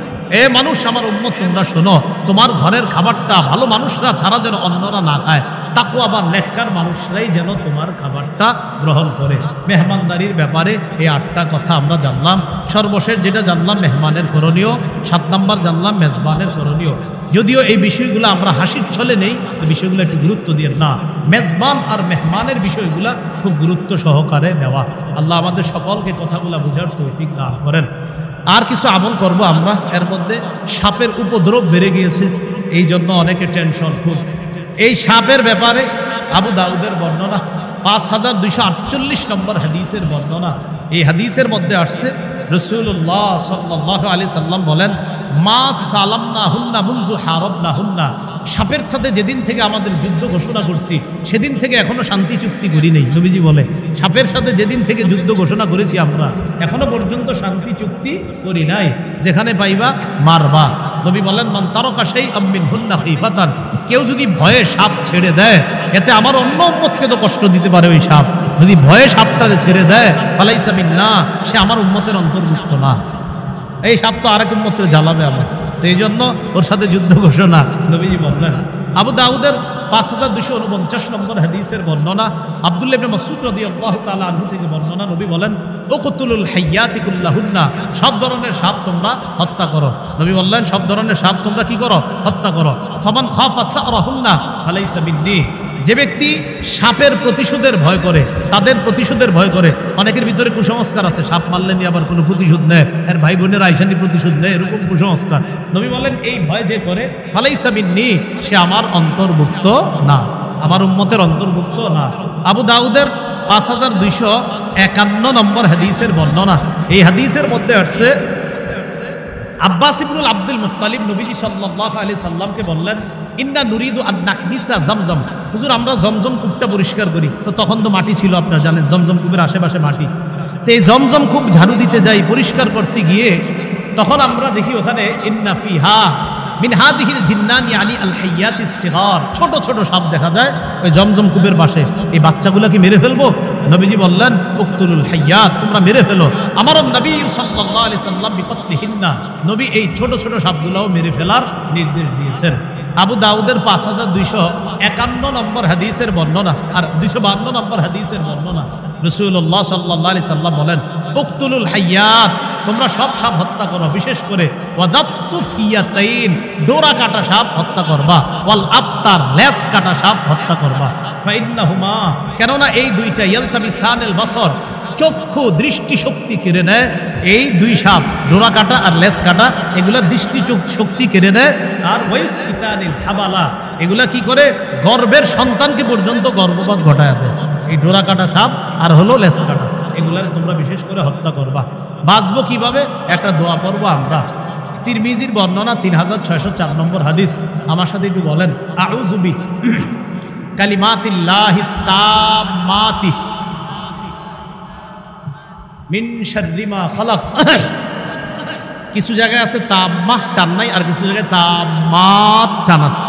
এ মানুষ আমার উম্মত তোমরা শোনো, তোমার ঘরের খাবারটা ভালো মানুষরা ছাড়া যেন অন্যরা না খায়, তাকওয়া বা নেককার মানুষরাই যেন তোমার খাবারটা গ্রহণ করে। মেহমানদারির ব্যাপারে এই 8টা কথা আমরা জানলাম। সর্বশেষ যেটা জানলাম মেহমানের করণীয়, 7 নাম্বার জানলাম মেজবানের করণীয়। যদিও এই বিষয়গুলো আমরা হাসির ছলে নেই, এই বিষয়গুলো একটু গুরুত্ব দিয়ে না, মেজবান আর মেহমানের বিষয়গুলা খুব গুরুত্ব সহকারে নেওয়া। আল্লাহ আমাদের সকলকে কথাগুলা বোঝার তৌফিক দান করেন। আর কিছু আমল করব আমরা। এর মধ্যে সাপের উপদ্রব বেড়ে গিয়েছে, এই জন্য অনেকে টেনশন খুব। এই সাপের ব্যাপারে আবু দাউদের বর্ণনা 5248 নম্বর হাদিসের বর্ণনা। এই হাদিসের মধ্যে আসছে রাসূলুল্লাহ সাল্লাল্লাহু আলাইহি সাল্লাম বলেন, মা সালামনাহুন্না মুনযু হারাবনাহুন্না, সাপের সাথে যেদিন থেকে আমাদের যুদ্ধ ঘোষণা করছি সেদিন থেকে এখনো শান্তি চুক্তি করি নেই। নবীজি বলে, সাপের সাথে যেদিন থেকে যুদ্ধ ঘোষণা করেছি আমরা এখনো পর্যন্ত শান্তি চুক্তি করি নাই, যেখানে পাইবা মারবা। নবী বলেন, মান তারাকা শাইআম মিনহুন্না খিফাতান, কেউ যদি ভয়ে সাপ ছেড়ে দেয়, এতে আমার অন্য উম্মতকে তো কষ্ট দিতে পারে ওই সাপ, যদি ভয়ে সাপটারে ছেড়ে দেয় ফালাইসা মিন্না, সে আমার উম্মতের অন্তর্ভুক্ত না। এই সাপ তো আরেক উম্মতকে জ্বালাবে আমার, তো এই জন্য ওর সাথে যুদ্ধ ঘোষণা নবীজি বললেন। আবু দাউদের 5249 নম্বর হাদিসের বর্ণনা, আব্দুল্লাহ ইবনে মাসউদ রাদিয়াল্লাহু তাআলা আনহু থেকে বর্ণনা, নবী বলেন, উকতুলুল হাইয়াতি কুল্লাহুন্না, সব ধরনের সাপ তোমরা হত্যা করো। নবী বললেন, সব ধরনের সাপ তোমরা কি করো? হত্যা করো। ফামান খাফা সারাহুন্না ফালাইসা মিন্নি, যে ব্যক্তি সাপের প্রতিশোধের ভয় করে, তাদের প্রতিশোধের ভয় করে। অনেকের ভিতরে কুসংস্কার আছে, সাপ মারলে নিয়ে আবার কোনো প্রতিশোধ নেয়, এর ভাই বোনের আইসানি প্রতিশোধ নেয়, এরকম কুসংস্কার। নবী বলেন, এই ভয় যে করে ফালাইসা মিন্নি, সে আমার অন্তর্ভুক্ত না, আমার উম্মতের অন্তর্ভুক্ত না। আবু দাউদের 5251 নম্বর হাদিসের বর্ণনা। এই হাদিসের মধ্যে আসছে, আব্বাস ইবনুল আব্দুল মুত্তালিব নবীজি সাল্লাল্লাহু আলাইহি সাল্লামকে বললেন, ইন্না নুরিদু আন নাকনিসা জমজম, হুজুর আমরা জমজম কূপটা পরিষ্কার করি। তো তখন তো মাটি ছিল, আপনারা জানেন জমজম কূপের আশেপাশে মাটি। তো এই জমজম কূপ ঝাড়ু দিতে যাই, পরিষ্কার করতে গিয়ে তখন আমরা দেখি ওখানে ইন্না ফিহা মিন হাদিহিল জিন্নানি আলী আল হাইয়াতিস সিগার, ছোট ছোট সাপ দেখা যায় ওই জমজম কূপের পাশে। এই বাচ্চাগুলোকে মেরে ফেলবো? নবীজি বললেন, উকতুলুল হাইয়াত, তোমরা মেরে ফেলো। আমার নবী সাল্লাল্লাহু আলাইহি সাল্লাম বিকতলিহিন্না, নবী এই ছোট ছোট সাপগুলোও মেরে ফেলার নির্দেশ দিয়েছেন। আবু দাউদের 5251 নম্বর হাদিসের বর্ণনা আর 252 নম্বর হাদিসের বর্ণনা, রাসূলুল্লাহ সাল্লাল্লাহু আলাইহি সাল্লাম বলেন, উকতুলুল হাইয়াত, তোমরা সব সাপ হত্যা করো, বিশেষ করে ওয়াদাত্তু ফিয়াতাইন, ডোরা কাটা সাপ হত্যা করবা, ওয়াল আবতার, লেজ কাটা সাপ হত্যা করবা। ফাইন্নাহুমা, কেননা এই দুইটা ইয়ালতাবিসানিল বাসর, চক্ষু দৃষ্টি শক্তি কেড়ে নেয়। এই দুই সাপ, ডোরা কাটা আর লেজ কাটা, এগুলা দৃষ্টি শক্তি কেড়ে নেয়। আর ওয়াইসকিতানিল হাবালা, এগুলা কি করে? গর্ভের সন্তানকে পর্যন্ত গর্ভপাত ঘটায় দেয়। এই ডোরা কাটা সাপ আর হলো লেজ কাটা, এগুলার তোমরা বিশেষ করে হত্যা করবা। বাঁচবো কিভাবে? একটা দোয়া পড়বো আমরা। তিরমিজির বর্ণনা 3604 নম্বর হাদিস, আমার সাথে একটু বলেন, আউযু বি কালিমাতিল্লাহি তাম্মাতি মিন শাররি মা খালাক। কিছু জায়গায় আছে তাম্মাহ টান নাই, আর কিছু জায়গায় তাম্মাত টান আছে।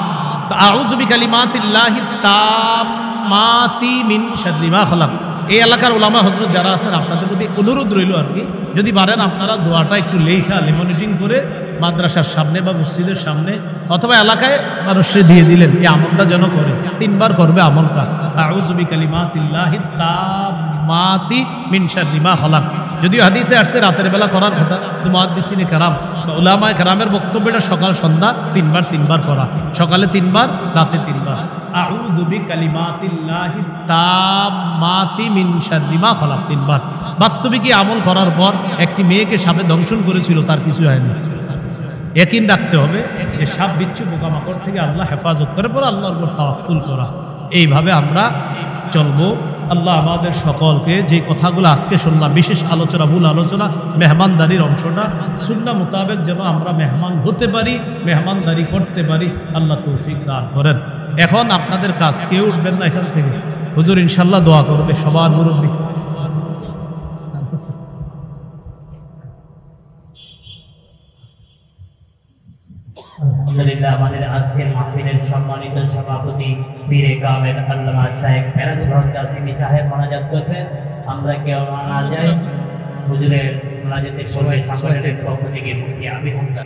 তো আউযু বি কালিমাতিল্লাহি তাম্মাতি মিন শাররি মা খালাক। এই এলাকার উলামা হযরত যারা আছেন, আপনাদের প্রতি অনুরোধ রইল আর কি, যদি পারেন আপনারা দোয়াটা একটু লেখা লেমিনেটিং করে মাদ্রাসার সামনে বা মসজিদের সামনে অথবা এলাকায় মানুষকে দিয়ে দিলেন, এই আমলটা যেন করে। 3 বার করবে আমলটা, আউযু বিকালিমাতিল্লাহি তাম্মাতি মিন শাররি মা খালাক। যদিও হাদিসে আসছে রাতের বেলা করার কথা, কিন্তু মুহাদ্দিসিনে কেরাম বা উলামায়ে কেরামের বক্তব্যটা সকাল সন্ধ্যা 3 বার করা, সকালে 3 বার, রাতে 3 বার। আউযু বিকালিমাতিল্লাহি তাম্মাতি মিন শাররি মা খালাক 3 বার। বাস্তবিক আমল করার পর একটি মেয়েকে সাপে দংশন করেছিল, তার কিছু হয়নি। ইয়াকিন রাখতে হবে যে সাপ বিচ্ছু পোকামাকড় থেকে আল্লাহ হেফাজত করে, পর আল্লাহর উপর তাওয়াক্কুল করা। এইভাবে আমরা চলবো। আল্লাহ আমাদের সকলকে যে কথাগুলো আজকে শুনলাম, বিশেষ আলোচনা, মূল আলোচনা, মেহমানদারির অংশটা সুন্নাহ মোতাবেক যেন আমরা মেহমান হতে পারি, মেহমানদারি করতে পারি, আল্লাহ তৌফিক দান করেন। এখন আপনাদের কাজ, কেউ উঠবেন না এখান থেকে, হুজুর ইনশাল্লাহ দোয়া করবে, সবার মুরব্বী আলহামদুলিল্লাহ আমাদের আজকের মাহফিলের সম্মানিত সভাপতি পীরে কামেল আল্লামা শাইখ ফেরাদুল হক কাসিমি সাহেব মোনাজাত করবেন। আমরা কেউ না যাই হুজুরের মোনাজাতের পূর্বে সম্মানিত পক্ষ থেকে মুফতি আবি হামজা